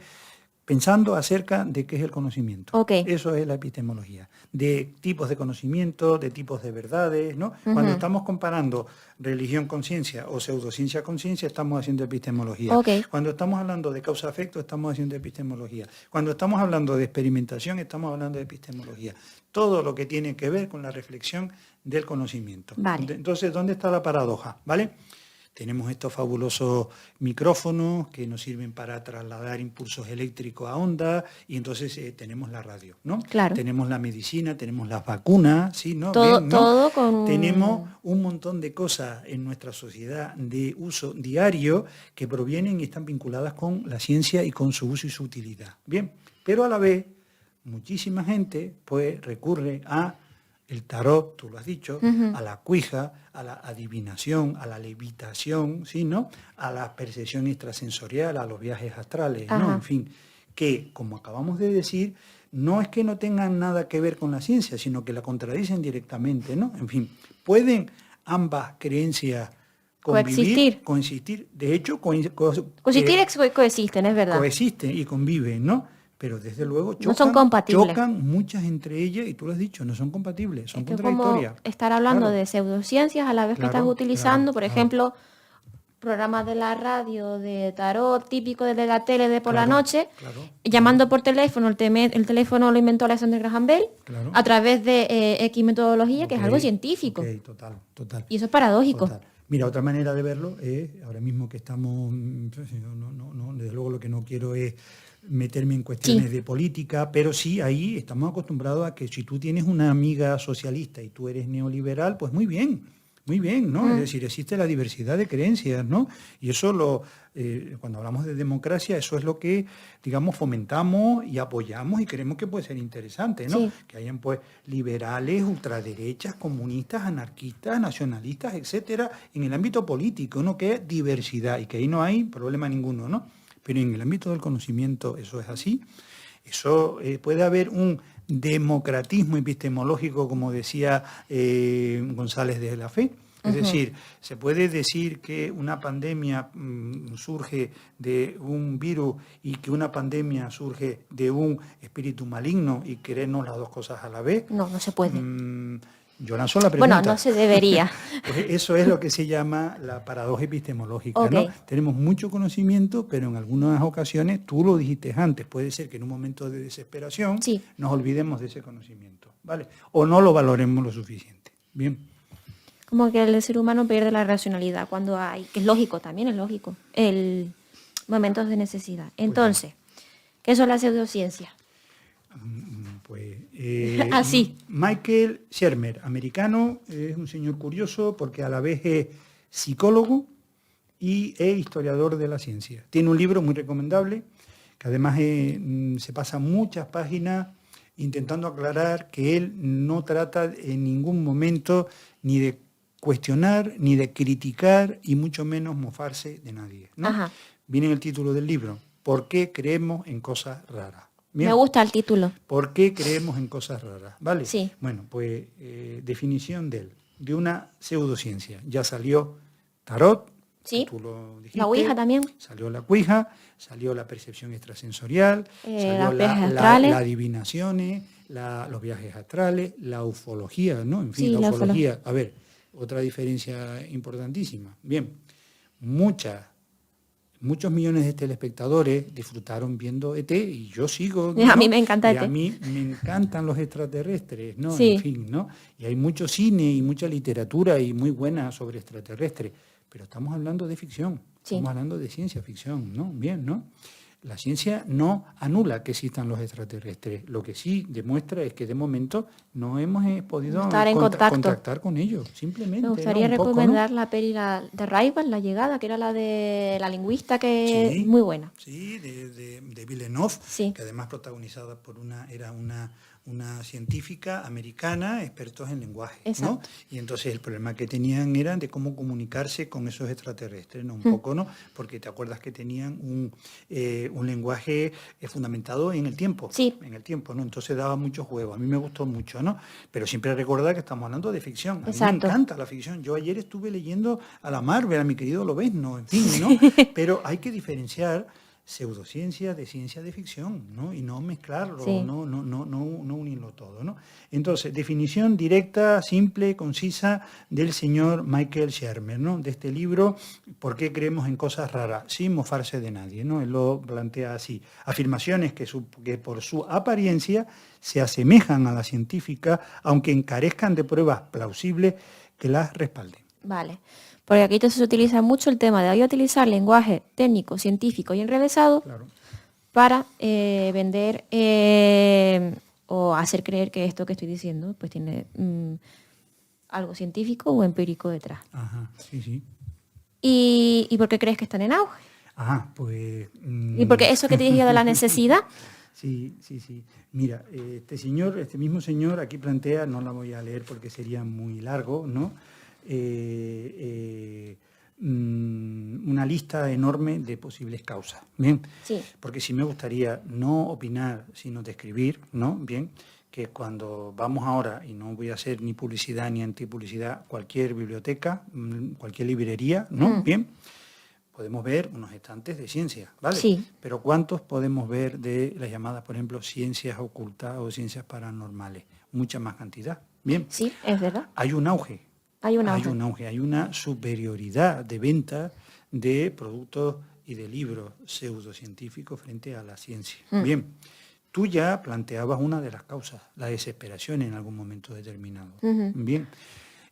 pensando acerca de qué es el conocimiento. Okay. Eso es la epistemología. De tipos de conocimiento, de tipos de verdades, ¿no? Cuando estamos comparando religión con ciencia o pseudociencia con ciencia, estamos haciendo epistemología. Okay. Cuando estamos hablando de causa-efecto, estamos haciendo epistemología. Cuando estamos hablando de experimentación, estamos hablando de epistemología. Todo lo que tiene que ver con la reflexión del conocimiento. Vale. Entonces, ¿dónde está la paradoja? ¿Vale? Tenemos estos fabulosos micrófonos que nos sirven para trasladar impulsos eléctricos a ondas y entonces tenemos la radio, ¿no? Claro. Tenemos la medicina, tenemos las vacunas, ¿sí? ¿No? Todo, Bien, ¿no? todo con... Tenemos un montón de cosas en nuestra sociedad de uso diario que provienen y están vinculadas con la ciencia y con su uso y su utilidad. Bien, pero a la vez muchísima gente pues recurre a el tarot, tú lo has dicho, a la cuija, a la adivinación, a la levitación, ¿sí, no? A la percepción extrasensorial, a los viajes astrales, ¿no? En fin, que, como acabamos de decir, no es que no tengan nada que ver con la ciencia, sino que la contradicen directamente, ¿no? En fin, ¿pueden ambas creencias coexistir? De hecho, coexisten, es verdad. Coexisten y conviven, ¿no? Pero desde luego no son compatibles. Chocan muchas entre ellas y tú lo has dicho, no son compatibles, son es que contradictorias. Como estar hablando de pseudociencias a la vez que estás utilizando, por ejemplo, programas de la radio, de tarot, típico de la tele de por la noche, llamando por teléfono, el teléfono lo inventó Alexander Graham Bell, a través de X metodología, que es algo científico. Total. Y eso es paradójico. Total. Mira, otra manera de verlo es, ahora mismo que estamos, desde luego lo que no quiero es meterme en cuestiones de política, pero sí ahí estamos acostumbrados a que si tú tienes una amiga socialista y tú eres neoliberal, pues muy bien, ¿no? Es decir, existe la diversidad de creencias, ¿no? Y eso cuando hablamos de democracia, eso es lo que, digamos, fomentamos y apoyamos y creemos que puede ser interesante, ¿no? Sí. Que hayan, pues, liberales, ultraderechas, comunistas, anarquistas, nacionalistas, etcétera, en el ámbito político, ¿no? Que es diversidad y que ahí no hay problema ninguno, ¿no? Pero en el ámbito del conocimiento eso es así. Eso puede haber un democratismo epistemológico, como decía González de la Fe. Es decir, se puede decir que una pandemia surge de un virus y que una pandemia surge de un espíritu maligno y querernos las dos cosas a la vez. No se puede. Yo lanzo la pregunta. Bueno, no se debería. Pues eso es lo que se llama la paradoja epistemológica, Okay. ¿no? Tenemos mucho conocimiento, pero en algunas ocasiones, tú lo dijiste antes, puede ser que en un momento de desesperación nos olvidemos de ese conocimiento, ¿vale? O no lo valoremos lo suficiente. Bien. Como que el ser humano pierde la racionalidad cuando hay, que es lógico, también es lógico, el momentos de necesidad. Entonces, ¿qué son las pseudociencias? Pues, Así. Michael Shermer, americano, es un señor curioso porque a la vez es psicólogo y es historiador de la ciencia. Tiene un libro muy recomendable, que además se pasa muchas páginas intentando aclarar que él no trata en ningún momento ni de cuestionar, ni de criticar, y mucho menos mofarse de nadie, ¿no? Ajá. Viene en el título del libro, ¿por qué creemos en cosas raras? Bien. Me gusta el título. ¿Por qué creemos en cosas raras? ¿Vale? Sí. Bueno, pues definición de una pseudociencia. Ya salió Tarot, Sí. tú lo dijiste. La Ouija también. Salió la Ouija, salió la percepción extrasensorial, salió los viajes astrales. las adivinaciones, los viajes astrales, la ufología, ¿no? En fin, Sí, la la ufología. A ver, otra diferencia importantísima. Bien, muchos millones de telespectadores disfrutaron viendo ET y yo sigo, ¿no? A mí me encanta ET. ET. A mí me encantan los extraterrestres, ¿no? Sí. En fin, ¿no? Y hay mucho cine y mucha literatura y muy buena sobre extraterrestres, pero estamos hablando de ficción, estamos hablando de ciencia ficción, ¿no? Bien, ¿no? La ciencia no anula que existan los extraterrestres, lo que sí demuestra es que de momento no hemos podido contactar con ellos, simplemente. Me gustaría ¿no? recomendar la peli de Arrival, La Llegada, que era la de la lingüista, que es muy buena. Sí, de Villeneuve, que además protagonizada por una científica americana, expertos en lenguaje, ¿no? Y entonces el problema que tenían era de cómo comunicarse con esos extraterrestres, ¿no? Un poco, ¿no? Porque te acuerdas que tenían un lenguaje fundamentado en el tiempo, ¿no? Entonces daba mucho juego. A mí me gustó mucho, ¿no? Pero siempre recordar que estamos hablando de ficción. A mí me encanta la ficción. Yo ayer estuve leyendo a la Marvel, a mi querido Lobezno, en fin, ¿no? Pero hay que diferenciar pseudociencia de ciencia de ficción, ¿no? Y no mezclarlo, no unirlo todo, ¿no? Entonces, definición directa, simple, concisa del señor Michael Shermer, ¿no? De este libro, ¿por qué creemos en cosas raras? Sin mofarse de nadie, ¿no? Él lo plantea así. Afirmaciones que por su apariencia se asemejan a la científica, aunque encarezcan de pruebas plausibles que las respalden. Vale. Porque aquí se utiliza mucho el tema de utilizar lenguaje técnico, científico y enrevesado para vender o hacer creer que esto que estoy diciendo pues tiene algo científico o empírico detrás. Ajá, sí. ¿Y por qué crees que están en auge? Ajá, pues... ¿Y porque eso que te dije de la necesidad? Sí. Mira, este mismo señor aquí plantea, no la voy a leer porque sería muy largo, ¿no? Una lista enorme de posibles causas. Bien, porque sí me gustaría no opinar, sino describir, ¿no? Bien, que cuando vamos ahora, y no voy a hacer ni publicidad ni antipublicidad, cualquier biblioteca, cualquier librería, ¿no? Bien, podemos ver unos estantes de ciencia, ¿vale? Sí. Pero ¿cuántos podemos ver de las llamadas, por ejemplo, ciencias ocultas o ciencias paranormales? Mucha más cantidad. Bien. Sí, es verdad. Hay un auge. Hay un auge, hay una superioridad de venta de productos y de libros pseudocientíficos frente a la ciencia. Bien, tú ya planteabas una de las causas, la desesperación en algún momento determinado. Bien,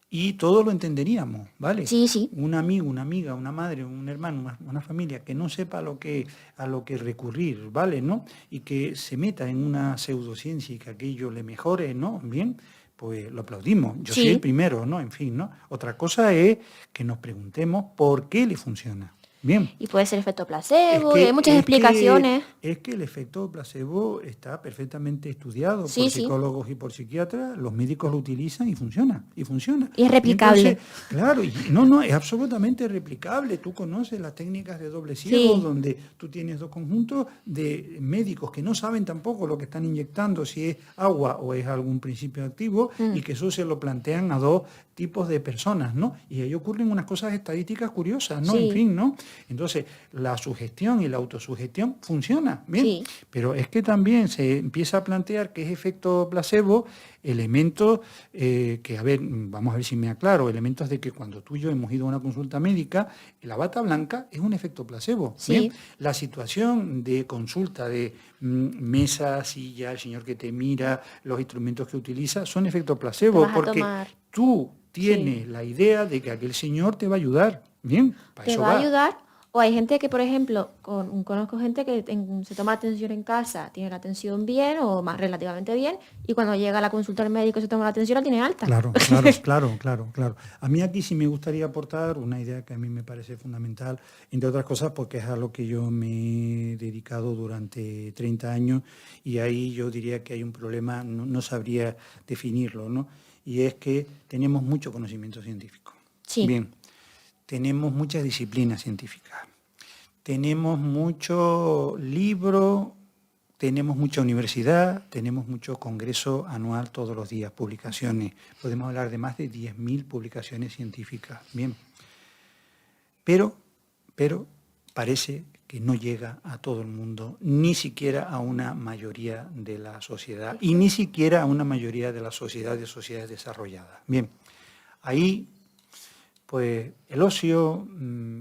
y todo lo entenderíamos, ¿vale? Sí, sí. Un amigo, una amiga, una madre, un hermano, una familia que no sepa a lo que recurrir, ¿vale? ¿No? Y que se meta en una pseudociencia y que aquello le mejore, ¿no? Bien, pues lo aplaudimos. Yo soy el Sí. primero, ¿no? En fin, ¿no? Otra cosa es que nos preguntemos por qué le funciona. Bien. Y puede ser efecto placebo, y hay muchas explicaciones. Es que el efecto placebo está perfectamente estudiado por Sí, sí. psicólogos y por psiquiatras, los médicos lo utilizan y funciona, y funciona. Y es replicable. Entonces, claro, no, es absolutamente replicable. Tú conoces las técnicas de doble ciego, Sí. donde tú tienes dos conjuntos de médicos que no saben tampoco lo que están inyectando, si es agua o es algún principio activo, y que eso se lo plantean a dos tipos de personas, ¿no? Y ahí ocurren unas cosas estadísticas curiosas, ¿no? Sí. En fin, ¿no? Entonces, la sugestión y la autosugestión funciona, ¿bien? Sí. Pero es que también se empieza a plantear que es efecto placebo, elementos que, a ver, vamos a ver si me aclaro, elementos de que cuando tú y yo hemos ido a una consulta médica, la bata blanca es un efecto placebo, Sí. ¿bien? La situación de consulta de mesa, silla, el señor que te mira, los instrumentos que utiliza, son efecto placebo, Te vas a porque tomar. tú tienes la idea de que aquel señor te va a ayudar, ¿bien? Para Te eso va a va. ayudar. O hay gente que, por ejemplo, conozco gente que se toma atención en casa, tiene la atención bien o más relativamente bien, y cuando llega a la consulta al médico y se toma la atención la tiene alta. Claro. A mí aquí sí me gustaría aportar una idea que a mí me parece fundamental, entre otras cosas porque es a lo que yo me he dedicado durante 30 años y ahí yo diría que hay un problema, no sabría definirlo, ¿no? Y es que tenemos mucho conocimiento científico. Sí. Bien, tenemos muchas disciplinas científicas, tenemos mucho libro, tenemos mucha universidad, tenemos mucho congreso anual todos los días, publicaciones. Podemos hablar de más de 10.000 publicaciones científicas. Bien. Pero parece que no llega a todo el mundo, ni siquiera a una mayoría de la sociedad, y ni siquiera a una mayoría de las sociedades desarrolladas. Bien, ahí pues el ocio,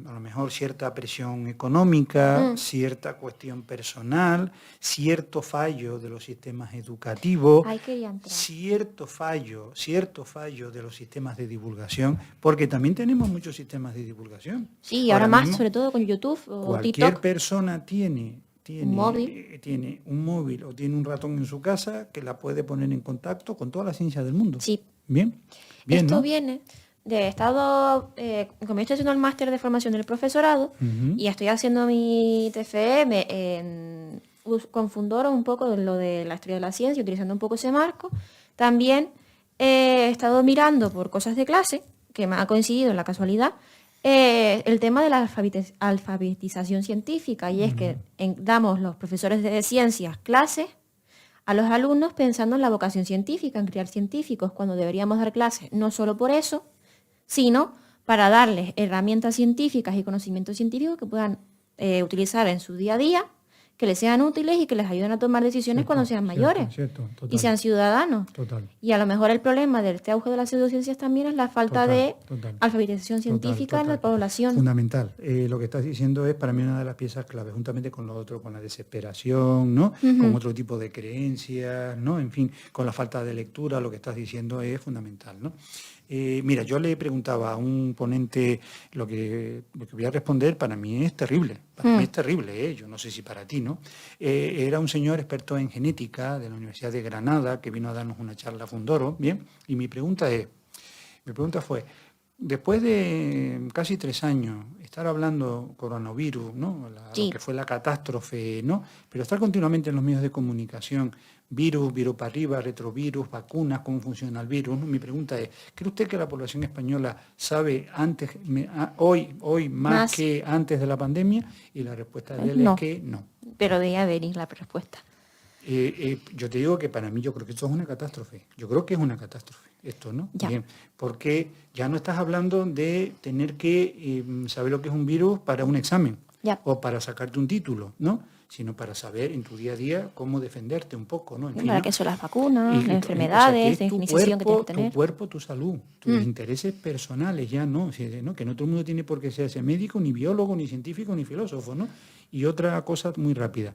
a lo mejor cierta presión económica, cierta cuestión personal, cierto fallo de los sistemas educativos, Ahí quería entrar. cierto fallo de los sistemas de divulgación, porque también tenemos muchos sistemas de divulgación. Sí, y ahora más, mismo, sobre todo con YouTube o cualquier TikTok. persona tiene móvil. tiene un móvil o tiene un ratón en su casa que la puede poner en contacto con toda la ciencia del mundo. Sí. Bien, Esto ¿no? viene de estado, como yo estoy haciendo el máster de formación del profesorado y estoy haciendo mi TFM con Fundoro un poco de lo de la historia de la ciencia, utilizando un poco ese marco. También he estado mirando por cosas de clase, que me ha coincidido en la casualidad, el tema de la alfabetización científica, y es que damos los profesores de ciencias clases a los alumnos pensando en la vocación científica, en criar científicos, cuando deberíamos dar clases no solo por eso, sino para darles herramientas científicas y conocimientos científicos que puedan utilizar en su día a día, que les sean útiles y que les ayuden a tomar decisiones cuando sean mayores y sean ciudadanos. Total. Y a lo mejor el problema de este auge de las pseudociencias también es la falta de alfabetización científica en la población. Fundamental. Lo que estás diciendo es para mí una de las piezas clave, juntamente con lo otro, con la desesperación, ¿no? Con otro tipo de creencias, ¿no? En fin, con la falta de lectura, lo que estás diciendo es fundamental, ¿no? Mira, yo le preguntaba a un ponente lo que voy a responder, para mí es terrible. Para mí es terrible, yo no sé si para ti, ¿no? Era un señor experto en genética de la Universidad de Granada que vino a darnos una charla a Fundoro, ¿bien? Y mi pregunta fue, después de casi 3 años, estar hablando coronavirus, ¿no? Lo que fue la catástrofe, ¿no? Pero estar continuamente en los medios de comunicación, virus para arriba, retrovirus, vacunas, cómo funciona el virus, ¿no? Mi pregunta es, ¿cree usted que la población española sabe hoy más que antes de la pandemia? Y la respuesta de él es que no. Pero debía venir la respuesta. Yo te digo que para mí yo creo que esto es una catástrofe. Yo creo que es una catástrofe esto, ¿no? Ya. Bien, porque ya no estás hablando de tener que saber lo que es un virus para un examen o para sacarte un título, ¿no? Sino para saber en tu día a día cómo defenderte un poco, ¿no? En fin, para qué son las vacunas, las enfermedades, la iniciación que tienes que tener. Tu cuerpo, tu salud, tus intereses personales, ya no, que no todo el mundo tiene por qué ser médico, ni biólogo, ni científico, ni filósofo, ¿no? Y otra cosa muy rápida.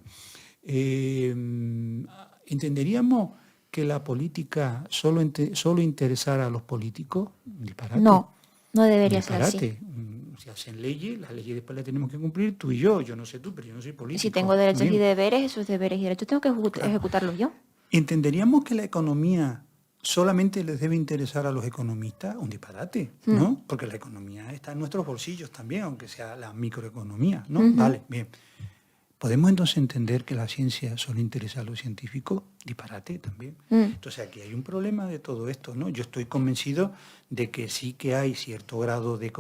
Entenderíamos que la política solo interesara a los políticos? Disparate. No debería ser así. Disparate. Se hacen leyes, las leyes después las tenemos que cumplir tú y yo. Yo no sé tú, pero yo no soy político. Si tengo derechos Bien. y deberes, esos deberes y derechos tengo que ejecutarlos yo. ¿Entenderíamos que la economía solamente les debe interesar a los economistas? Un disparate, ¿no? Porque la economía está en nuestros bolsillos también, aunque sea la microeconomía, ¿no? Vale, bien. ¿Podemos entonces entender que la ciencia solo interesa a los científicos? Disparate también. Entonces aquí hay un problema de todo esto, ¿no? Yo estoy convencido de que sí que hay cierto grado de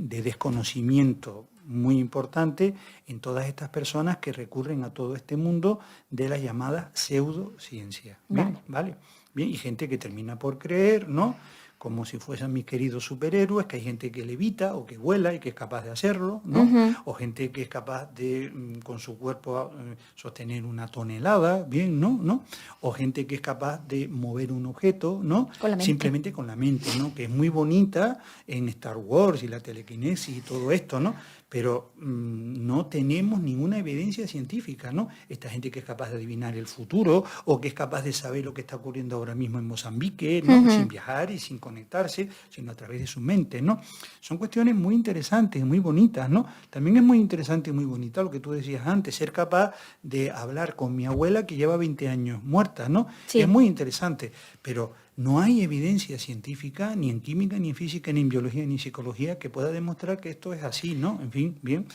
desconocimiento muy importante en todas estas personas que recurren a todo este mundo de las llamadas pseudociencias. Bien, ¿vale? Bien, y gente que termina por creer, ¿no? Como si fuesen mis queridos superhéroes, que hay gente que levita o que vuela y que es capaz de hacerlo, ¿no? O gente que es capaz de, con su cuerpo, sostener una tonelada, bien, ¿no? O gente que es capaz de mover un objeto, ¿no? Simplemente con la mente, ¿no? Que es muy bonita en Star Wars y la telequinesis y todo esto, ¿no? Pero no tenemos ninguna evidencia científica, ¿no? Esta gente que es capaz de adivinar el futuro o que es capaz de saber lo que está ocurriendo ahora mismo en Mozambique, ¿no? Sin viajar y sin conectarse, sino a través de su mente, ¿no? Son cuestiones muy interesantes, muy bonitas, ¿no? También es muy interesante y muy bonita lo que tú decías antes, ser capaz de hablar con mi abuela que lleva 20 años muerta, ¿no? Sí. Es muy interesante, pero no hay evidencia científica, ni en química, ni en física, ni en biología, ni en psicología, que pueda demostrar que esto es así, ¿no? En fin, bien,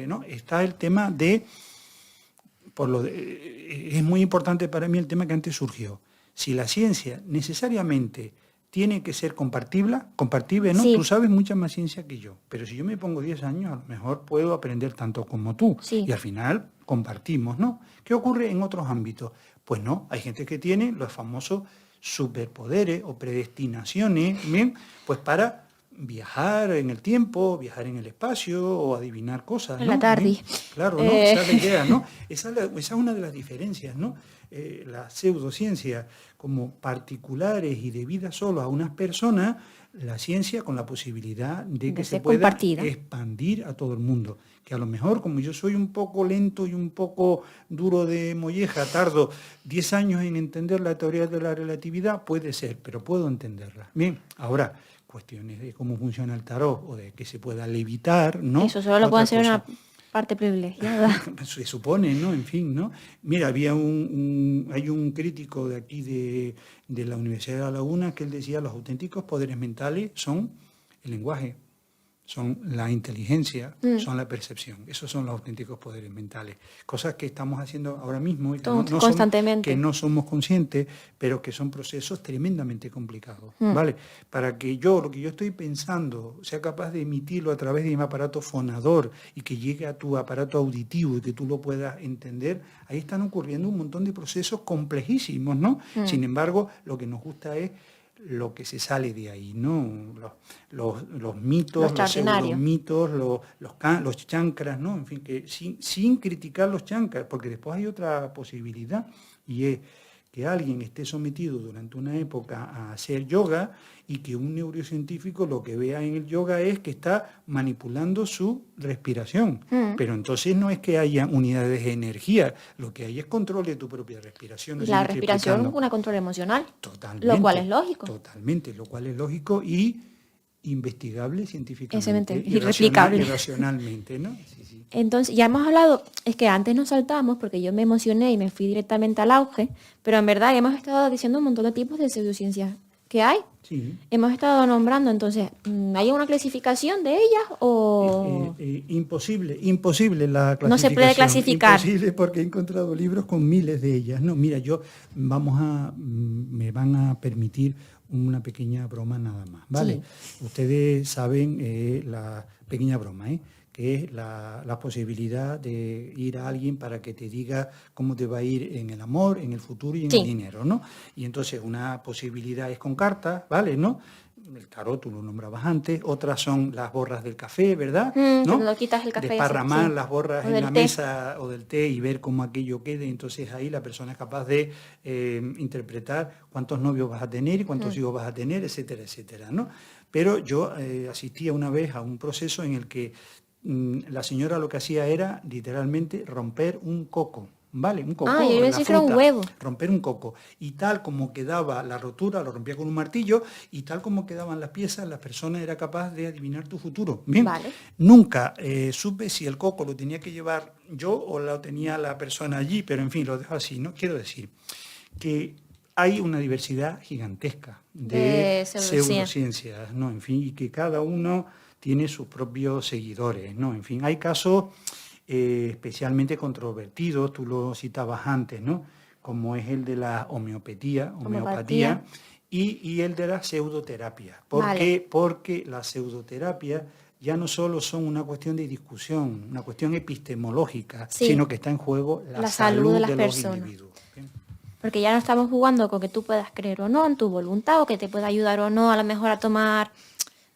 ¿no? Está el tema de, es muy importante para mí el tema que antes surgió. Si la ciencia necesariamente tiene que ser compartible, ¿no? Sí. Tú sabes mucha más ciencia que yo, pero si yo me pongo 10 años, a lo mejor puedo aprender tanto como tú. Sí. Y al final compartimos, ¿no? ¿Qué ocurre en otros ámbitos? Pues no, hay gente que tiene los famosos superpoderes o predestinaciones, ¿bien? Pues para viajar en el tiempo, viajar en el espacio o adivinar cosas, ¿no? En la tarde. Claro, ¿no? Esa es la idea, ¿no? Esa es una de las diferencias, ¿no? La pseudociencia como particulares y debida solo a unas personas, la ciencia con la posibilidad de que se pueda expandir a todo el mundo. Que a lo mejor, como yo soy un poco lento y un poco duro de molleja, tardo 10 años en entender la teoría de la relatividad, puede ser, pero puedo entenderla. Bien, ahora, cuestiones de cómo funciona el tarot o de que se pueda levitar, ¿no? Eso solo lo puede hacer una parte privilegiada. Se supone, ¿no? En fin, ¿no? Mira, hay un crítico de aquí de la Universidad de La Laguna que él decía los auténticos poderes mentales son el lenguaje, son la inteligencia, son la percepción. Esos son los auténticos poderes mentales. Cosas que estamos haciendo ahora mismo y que constantemente. No somos conscientes, pero que son procesos tremendamente complicados, ¿vale? Para que lo que yo estoy pensando, sea capaz de emitirlo a través de mi aparato fonador y que llegue a tu aparato auditivo y que tú lo puedas entender, ahí están ocurriendo un montón de procesos complejísimos, ¿no? Sin embargo, lo que nos gusta es lo que se sale de ahí, ¿no? Los mitos, los pseudomitos, los chancras, ¿no? En fin, que sin criticar los chancras, porque después hay otra posibilidad, y es que alguien esté sometido durante una época a hacer yoga y que un neurocientífico lo que vea en el yoga es que está manipulando su respiración. Pero entonces no es que haya unidades de energía, lo que hay es control de tu propia respiración. La respiración es un control emocional. Totalmente. Lo cual es lógico. Totalmente, lo cual es lógico y investigable científicamente. Irreplicable. Irracionalmente, ¿no? Sí. Entonces, ya hemos hablado, es que antes nos saltamos porque yo me emocioné y me fui directamente al auge, pero en verdad hemos estado diciendo un montón de tipos de pseudociencias que hay. Sí. Hemos estado nombrando, entonces, ¿hay una clasificación de ellas o...? Imposible la clasificación. No se puede clasificar. Imposible porque he encontrado libros con miles de ellas. No, mira, me van a permitir una pequeña broma nada más, ¿vale? Sí. Ustedes saben la pequeña broma, que es la posibilidad de ir a alguien para que te diga cómo te va a ir en el amor, en el futuro y en el dinero, ¿no? Y entonces una posibilidad es con cartas, ¿vale? ¿No? El tarot, tú lo nombrabas antes, otras son las borras del café, ¿verdad? ¿No? Cuando quitas el café. Desparramar las borras en la mesa o del té y ver cómo aquello quede, entonces ahí la persona es capaz de interpretar cuántos novios vas a tener y cuántos hijos vas a tener, etcétera, etcétera, ¿no? Pero yo asistía una vez a un proceso en el que la señora lo que hacía era literalmente romper un coco, ¿vale? Un coco, Ah, yo iba a la decir que era un fruta, huevo. romper un coco. Y tal como quedaba la rotura, lo rompía con un martillo, y tal como quedaban las piezas, la persona era capaz de adivinar tu futuro. Bien, Vale. nunca supe si el coco lo tenía que llevar yo o lo tenía la persona allí, pero en fin, lo dejo así, ¿no? Quiero decir que hay una diversidad gigantesca de De pseudociencia. pseudociencias, ¿no? En fin, y que cada uno tiene sus propios seguidores, ¿no? En fin, hay casos especialmente controvertidos, tú lo citabas antes, ¿no? Como es el de la homeopatía Homeopatía. y el de la pseudoterapia. ¿Por Vale. qué? Porque la pseudoterapia ya no solo son una cuestión de discusión, una cuestión epistemológica, Sí. sino que está en juego La salud de las los personas. individuos. ¿Bien? Porque ya no estamos jugando con que tú puedas creer o no en tu voluntad o que te pueda ayudar o no a lo mejor a tomar,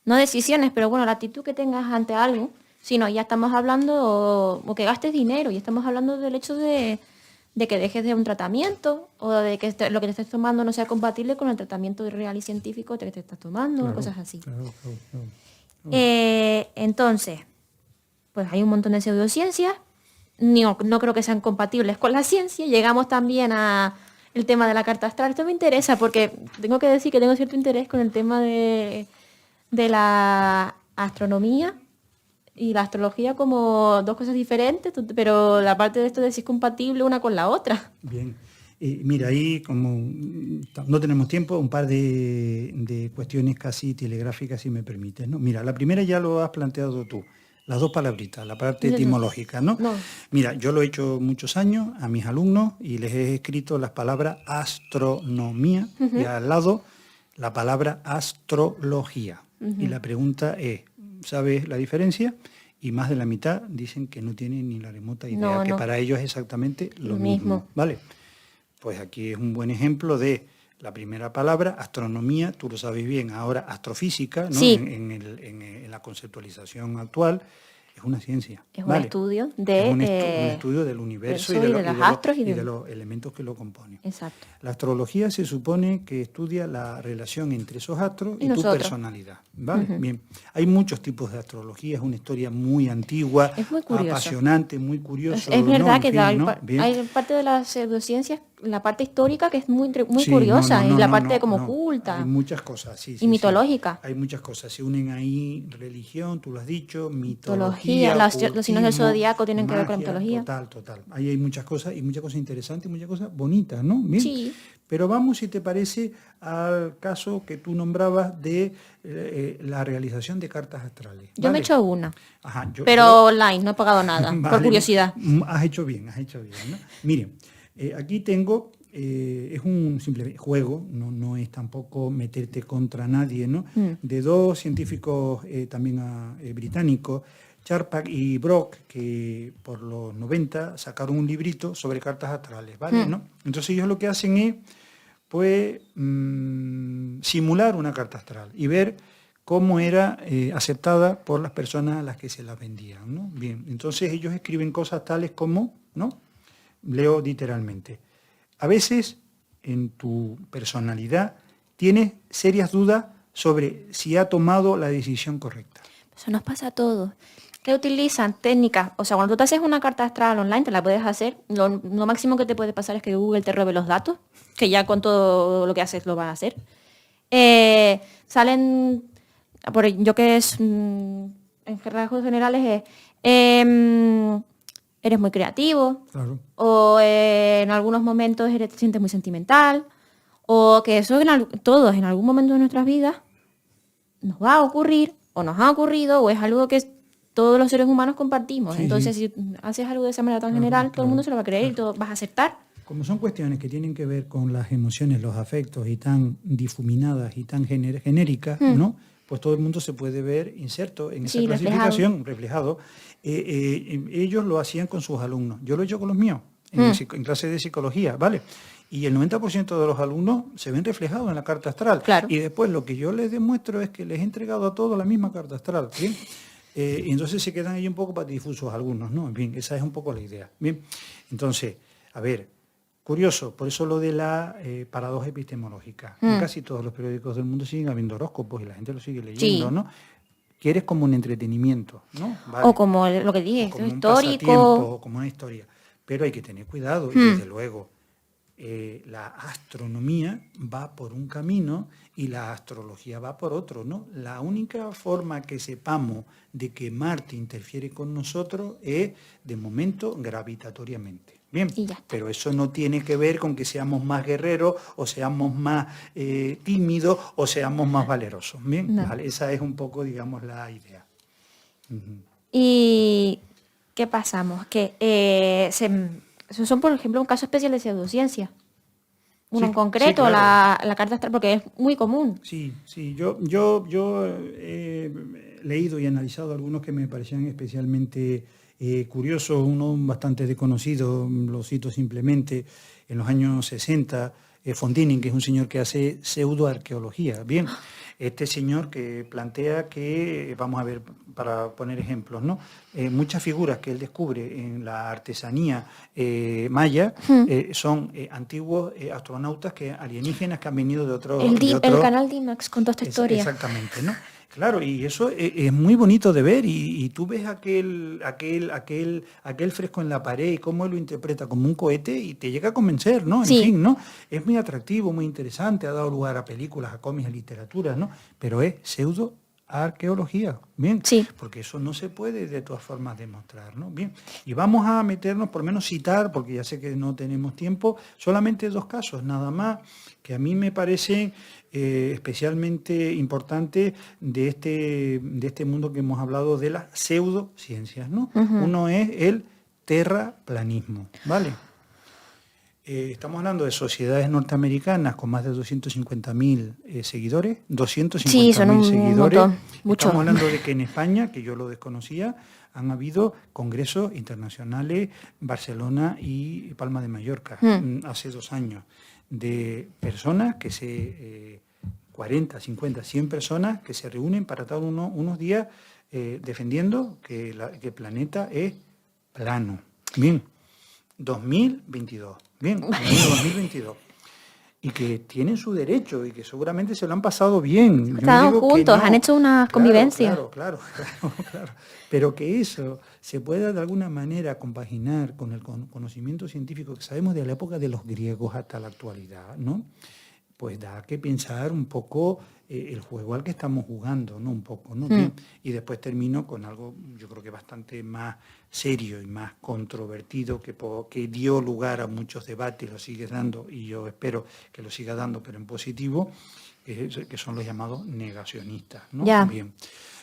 no decisiones, pero bueno, la actitud que tengas ante algo, sino ya estamos hablando o que gastes dinero y estamos hablando del hecho de que dejes de un tratamiento o de que lo que te estés tomando no sea compatible con el tratamiento real y científico que te estás tomando, Claro, cosas así. claro. Entonces, pues hay un montón de pseudociencias, no creo que sean compatibles con la ciencia. Llegamos también a el tema de la carta astral. Esto me interesa porque tengo que decir que tengo cierto interés con el tema de la astronomía y la astrología como dos cosas diferentes, pero la parte de esto de si es compatible una con la otra. Bien. Mira, ahí como no tenemos tiempo, un par de cuestiones casi telegráficas, si me permites, ¿no? Mira, la primera ya lo has planteado tú, las dos palabritas, la parte etimológica, ¿no? No. Mira, yo lo he hecho muchos años a mis alumnos y les he escrito las palabras astronomía y al lado la palabra astrología. Y la pregunta es, ¿sabes la diferencia? Y más de la mitad dicen que no tienen ni la remota idea, que para ellos es exactamente lo mismo, ¿vale? Pues aquí es un buen ejemplo de la primera palabra, astronomía, tú lo sabes bien, ahora astrofísica, ¿no? Sí. En la conceptualización actual, es una ciencia. Es ¿vale? un estudio de... Es un estudio del universo y de los elementos que lo componen. Exacto. La astrología se supone que estudia la relación entre esos astros y tu personalidad. ¿Vale? Bien. Hay muchos tipos de astrología, es una historia muy antigua, es muy curioso, apasionante, muy curioso. Es verdad, ¿no? que hay parte de las pseudociencias, la parte histórica que es muy curiosa, y la parte como oculta. Hay muchas cosas, sí. Y mitológica. Sí. Hay muchas cosas. Se unen ahí religión, tú lo has dicho, mitología, los signos del zodiaco tienen que ver con la mitología. Total. Ahí hay muchas cosas, y muchas cosas interesantes, y muchas cosas bonitas, ¿no? Bien. Sí. Pero vamos, si te parece, al caso que tú nombrabas de la realización de cartas astrales. ¿Vale? Yo me he hecho una, Ajá, pero online, no he pagado nada, vale, por curiosidad. Has hecho bien, ¿no? Miren, aquí tengo, es un simple juego, no es tampoco meterte contra nadie, ¿no? De dos científicos también británicos, Charpak y Brock, que por los 90 sacaron un librito sobre cartas astrales, ¿vale? ¿No? Entonces ellos lo que hacen es, pues, simular una carta astral y ver cómo era aceptada por las personas a las que se las vendían, ¿no? Bien, entonces ellos escriben cosas tales como, ¿no? Leo literalmente. A veces en tu personalidad tienes serias dudas sobre si ha tomado la decisión correcta. Eso nos pasa a todos. Que utilizan técnicas, o sea, cuando tú te haces una carta astral online, te la puedes hacer. Lo máximo que te puede pasar es que Google te robe los datos, que ya con todo lo que haces lo van a hacer. Salen, yo que es, en rasgos generales, eres muy creativo, claro. O en algunos momentos te sientes muy sentimental, o que eso todos en algún momento de nuestras vidas nos va a ocurrir, o nos ha ocurrido, o es algo que todos los seres humanos compartimos. Sí, entonces, si haces algo de esa manera tan general, todo el mundo se lo va a creer y todo vas a aceptar. Como son cuestiones que tienen que ver con las emociones, los afectos, y tan difuminadas y tan genéricas, ¿no? Pues todo el mundo se puede ver inserto en esa clasificación, reflejado. Ellos lo hacían con sus alumnos. Yo lo he hecho con los míos, en clase de psicología, ¿vale? Y el 90% de los alumnos se ven reflejados en la carta astral. Claro. Y después lo que yo les demuestro es que les he entregado a todos la misma carta astral, ¿bien? Y entonces se quedan ahí un poco patidifusos algunos, ¿no? Bien, esa es un poco la idea. Bien, entonces, a ver, curioso, por eso lo de la paradoja epistemológica. En casi todos los periódicos del mundo siguen habiendo horóscopos y la gente lo sigue leyendo, ¿no? Quieres como un entretenimiento, ¿no? Vale. O como lo que dije, como histórico. o como una historia. pero hay que tener cuidado, y desde luego la astronomía va por un camino y la astrología va por otro, ¿no? La única forma que sepamos de que Marte interfiere con nosotros es, de momento, gravitatoriamente. Bien, pero eso no tiene que ver con que seamos más guerreros o seamos más tímidos o seamos más valerosos. Bien, no. Vale, esa es un poco, digamos, la idea. ¿Y qué pasamos? Que esos son, por ejemplo, un caso especial de pseudociencia. Uno en concreto, sí, claro. la carta astral, porque es muy común. Sí, yo he leído y analizado algunos que me parecían especialmente curiosos, uno bastante desconocido, lo cito simplemente, en los años 60, Fondinin, que es un señor que hace pseudoarqueología. Bien, este señor que plantea que, vamos a ver, para poner ejemplos, ¿no? Muchas figuras que él descubre en la artesanía maya son antiguos astronautas alienígenas que han venido de otro... El canal Dimax contó esta historia. Exactamente, ¿no? Claro, y eso es muy bonito de ver, y tú ves aquel fresco en la pared y cómo él lo interpreta como un cohete y te llega a convencer, ¿no? En fin, ¿no? Es muy atractivo, muy interesante, ha dado lugar a películas, a cómics, a literatura, ¿no? Pero es pseudoarqueología, ¿bien? Sí. Porque eso no se puede de todas formas demostrar, ¿no? Bien, y vamos a meternos, por lo menos citar, porque ya sé que no tenemos tiempo, solamente 2 casos, nada más, que a mí me parecen especialmente importantes de este mundo que hemos hablado de las pseudociencias, ¿no? Uno es el terraplanismo, ¿vale? Estamos hablando de sociedades norteamericanas con más de 250.000 seguidores, 250.000 seguidores. Mucho. Estamos hablando de que en España, que yo lo desconocía, han habido congresos internacionales, Barcelona y Palma de Mallorca, hace 2 años, de personas que 40, 50, 100 personas que se reúnen para estar unos días defendiendo que el planeta es plano. Bien, 2022. Bien, 2022. Y que tienen su derecho y que seguramente se lo han pasado bien. Estaban juntos, han hecho una convivencia. Claro. Pero que eso se pueda de alguna manera compaginar con el conocimiento científico que sabemos de la época de los griegos hasta la actualidad, ¿no? Pues da que pensar un poco el juego al que estamos jugando, ¿no? Un poco, ¿no? Bien. Y después termino con algo, yo creo que bastante más serio y más controvertido, que dio lugar a muchos debates, lo sigue dando, y yo espero que lo siga dando, pero en positivo, que son los llamados negacionistas, ¿no? Ya. Bien.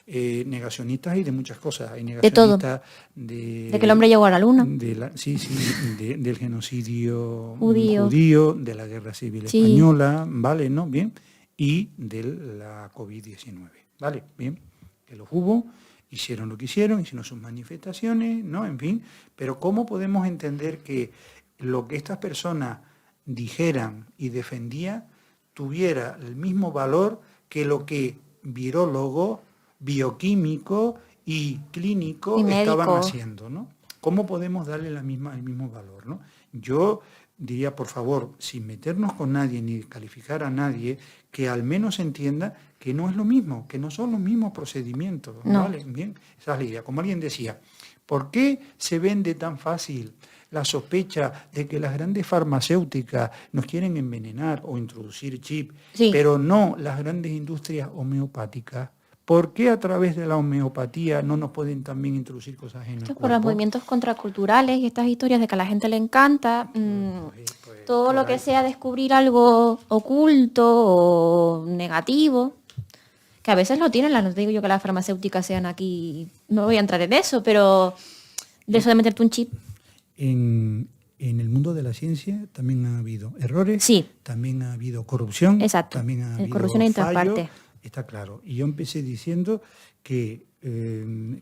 Negacionistas y de muchas cosas. Hay negacionistas de que el hombre llegó a la luna. Del genocidio judío, de la Guerra Civil Española, ¿vale? ¿No? Bien. Y de la COVID-19, ¿vale? Bien. Que los hubo, hicieron lo que hicieron sus manifestaciones, ¿no? En fin. Pero ¿cómo podemos entender que lo que estas personas dijeran y defendían tuviera el mismo valor que lo que virólogos, bioquímicos y clínicos estaban haciendo, ¿no? ¿Cómo podemos darle el mismo valor, ¿no? Yo diría, por favor, sin meternos con nadie ni calificar a nadie, que al menos entienda que no es lo mismo, que no son los mismos procedimientos, no. ¿Vale? Bien, esa es la idea. Como alguien decía, ¿por qué se vende tan fácil la sospecha de que las grandes farmacéuticas nos quieren envenenar o introducir chip, pero no las grandes industrias homeopáticas? ¿Por qué a través de la homeopatía no nos pueden también introducir cosas en el cuerpo? Por los movimientos contraculturales y estas historias de que a la gente le encanta, todo lo que sea descubrir algo oculto o negativo, que a veces lo tienen, no digo yo que las farmacéuticas sean aquí, no voy a entrar en eso, pero de eso de meterte un chip. En el mundo de la ciencia también ha habido errores, también ha habido corrupción, también ha habido corrupción en todas partes. Está claro. Y yo empecé diciendo que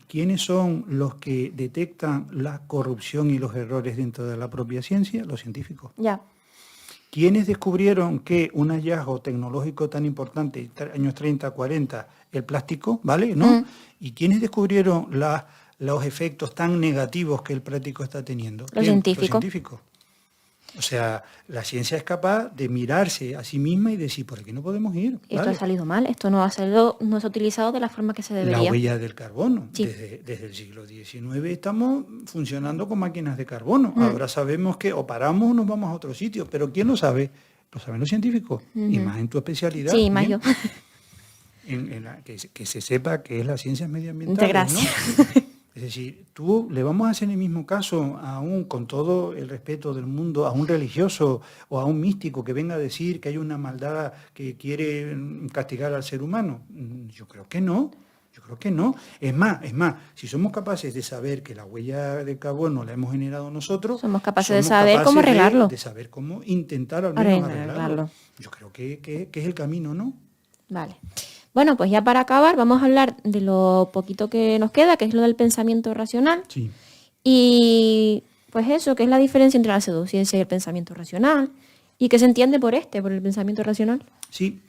¿quiénes son los que detectan la corrupción y los errores dentro de la propia ciencia? Los científicos. Ya. ¿Quiénes descubrieron que un hallazgo tecnológico tan importante, años 30, 40, el plástico, ¿vale? ¿No? ¿Y quiénes descubrieron los efectos tan negativos que el plástico está teniendo? Los científicos. O sea, la ciencia es capaz de mirarse a sí misma y decir, por aquí no podemos ir. Esto ¿vale? ha salido mal, esto no ha salido, no se ha utilizado de la forma que se La debería. huella del carbono. Sí. Desde el siglo XIX estamos funcionando con máquinas de carbono. Ahora sabemos que o paramos o nos vamos a otro sitio, pero ¿quién lo sabe? Lo saben los científicos, y más en tu especialidad. Sí, más bien, yo. que se sepa que es las ciencias medioambientales, Muchas ¿no? gracias. Es decir, tú le vamos a hacer el mismo caso, aún con todo el respeto del mundo, a un religioso o a un místico que venga a decir que hay una maldad que quiere castigar al ser humano. Yo creo que no. Yo creo que no. Es más, si somos capaces de saber que la huella de carbono la hemos generado nosotros, Somos capaces de saber cómo arreglarlo. de saber cómo intentar al menos Arreglarlo. arreglarlo. Yo creo que es el camino, ¿no? Vale. Bueno, pues ya para acabar vamos a hablar de lo poquito que nos queda, que es lo del pensamiento racional. Sí. Y pues eso, que es la diferencia entre la pseudociencia y el pensamiento racional. Y que se entiende por el pensamiento racional. Sí.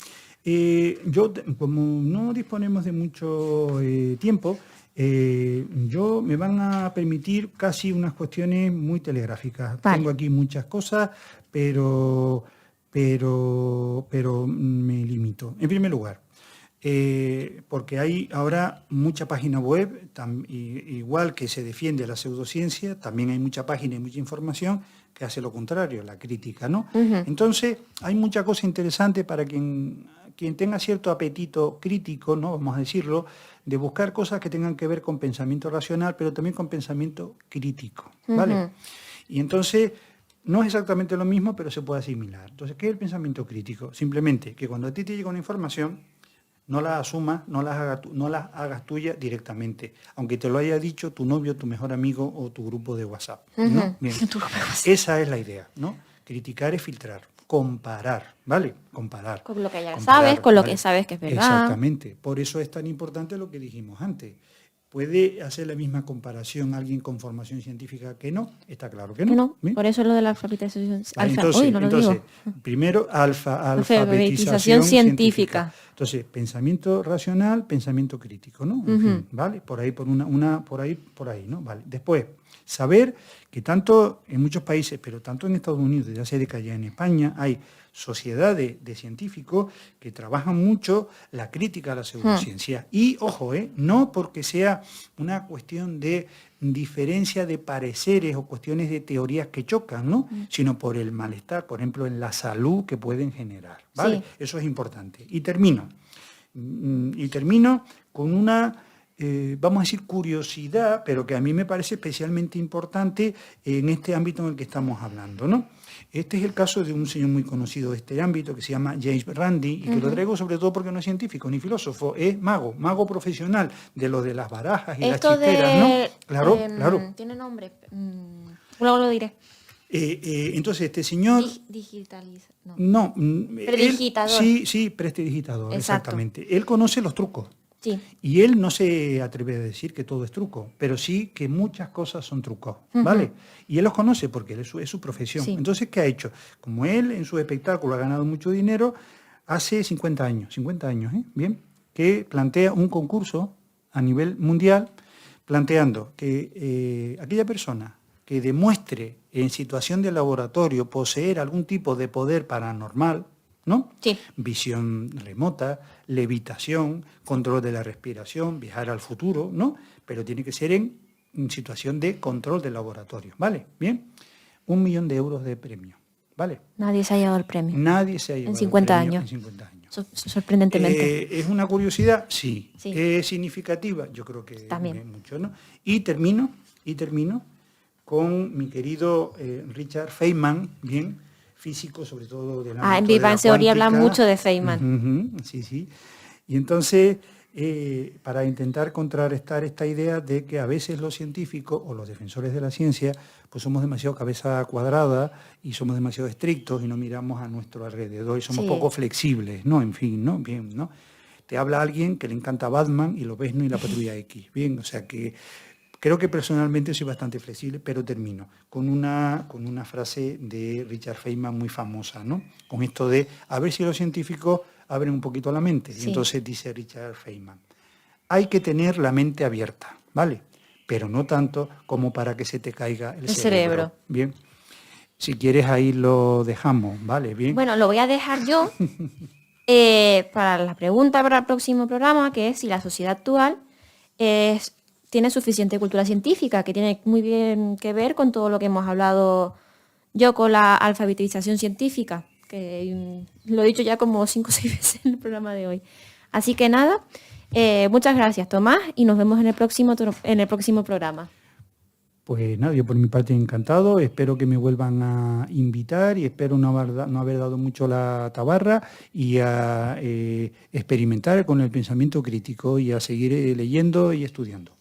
Como no disponemos de mucho tiempo, yo me van a permitir casi unas cuestiones muy telegráficas. Vale. Tengo aquí muchas cosas, pero me limito. En primer lugar, porque hay ahora mucha página web, igual que se defiende la pseudociencia, también hay mucha página y mucha información que hace lo contrario, la crítica, ¿no? Entonces, hay mucha cosa interesante para quien tenga cierto apetito crítico, ¿no? Vamos a decirlo, de buscar cosas que tengan que ver con pensamiento racional, pero también con pensamiento crítico, ¿vale? Y entonces, no es exactamente lo mismo, pero se puede asimilar. Entonces, ¿qué es el pensamiento crítico? Simplemente que cuando a ti te llega una información, no la asumas, no las hagas tuya directamente, aunque te lo haya dicho tu novio, tu mejor amigo o tu grupo de WhatsApp, ¿no? Bien. Esa es la idea, ¿no? Criticar es filtrar, comparar, ¿vale? Comparar. Con lo que ya sabes, con lo ¿vale? que sabes que es verdad. Exactamente. Por eso es tan importante lo que dijimos antes. ¿Puede hacer la misma comparación alguien con formación científica que no? Está claro que no. Que no. ¿Bien? Por eso lo de la alfabetización. Entonces, primero, alfabetización científica. Entonces, pensamiento racional, pensamiento crítico, ¿no? En fin, ¿vale? Por ahí, por ahí, ¿no? Vale. Después, saber que tanto en muchos países, pero tanto en Estados Unidos, ya se decayó en España, hay sociedades de científicos que trabajan mucho la crítica a la pseudociencia. Y, ojo, no porque sea una cuestión de diferencia de pareceres o cuestiones de teorías que chocan, ¿no? Sino por el malestar, por ejemplo, en la salud que pueden generar, ¿vale? Sí. Eso es importante. Y termino con una, vamos a decir, curiosidad, pero que a mí me parece especialmente importante en este ámbito en el que estamos hablando, ¿no? Este es el caso de un señor muy conocido de este ámbito que se llama James Randi, y que lo traigo sobre todo porque no es científico ni filósofo, es mago profesional de lo de las barajas y esto las chisteras, ¿no? Claro. Tiene nombre. Luego lo diré. Entonces, este señor... Prestidigitador. Sí, prestidigitador, exactamente. Él conoce los trucos. Sí. Y él no se atreve a decir que todo es truco, pero sí que muchas cosas son trucos, ¿vale? Y él los conoce porque es su profesión. Sí. Entonces, ¿qué ha hecho? Como él en su espectáculo ha ganado mucho dinero, hace 50 años, bien, que plantea un concurso a nivel mundial, planteando que aquella persona que demuestre en situación de laboratorio poseer algún tipo de poder paranormal, ¿no? Sí. Visión remota, levitación, control de la respiración, viajar al futuro, ¿no? Pero tiene que ser en situación de control de laboratorio, ¿vale? Bien, 1 millón de euros de premio, ¿vale? Nadie se ha llevado el premio. Nadie se ha llevado en 50 el premio años. En 50 años. Sorprendentemente. ¿Es una curiosidad? Sí. ¿Es significativa? Yo creo que también mucho, ¿no? Y termino con mi querido Richard Feynman, bien, físico, sobre todo de la en Big Bang Theory habla mucho de Feynman. Sí. Y entonces, para intentar contrarrestar esta idea de que a veces los científicos o los defensores de la ciencia, pues somos demasiado cabeza cuadrada y somos demasiado estrictos y no miramos a nuestro alrededor y somos poco flexibles, ¿no? En fin, ¿no? Bien, ¿no? Te habla alguien que le encanta Batman y lo ves, ¿no? Y la Patrulla X. Bien, o sea que... Creo que personalmente soy bastante flexible, pero termino con una frase de Richard Feynman muy famosa, ¿no? Con esto de a ver si los científicos abren un poquito la mente. Sí. Y entonces dice Richard Feynman, hay que tener la mente abierta, ¿vale? Pero no tanto como para que se te caiga el cerebro. Bien. Si quieres ahí lo dejamos, ¿vale? Bien. Bueno, lo voy a dejar yo para la pregunta para el próximo programa, que es si la sociedad actual tiene suficiente cultura científica, que tiene muy bien que ver con todo lo que hemos hablado yo con la alfabetización científica, que lo he dicho ya como 5 o 6 veces en el programa de hoy. Así que nada, muchas gracias, Tomás, y nos vemos en el próximo programa. Pues nada, yo por mi parte encantado, espero que me vuelvan a invitar y espero no haber dado mucho la tabarra y a experimentar con el pensamiento crítico y a seguir leyendo y estudiando.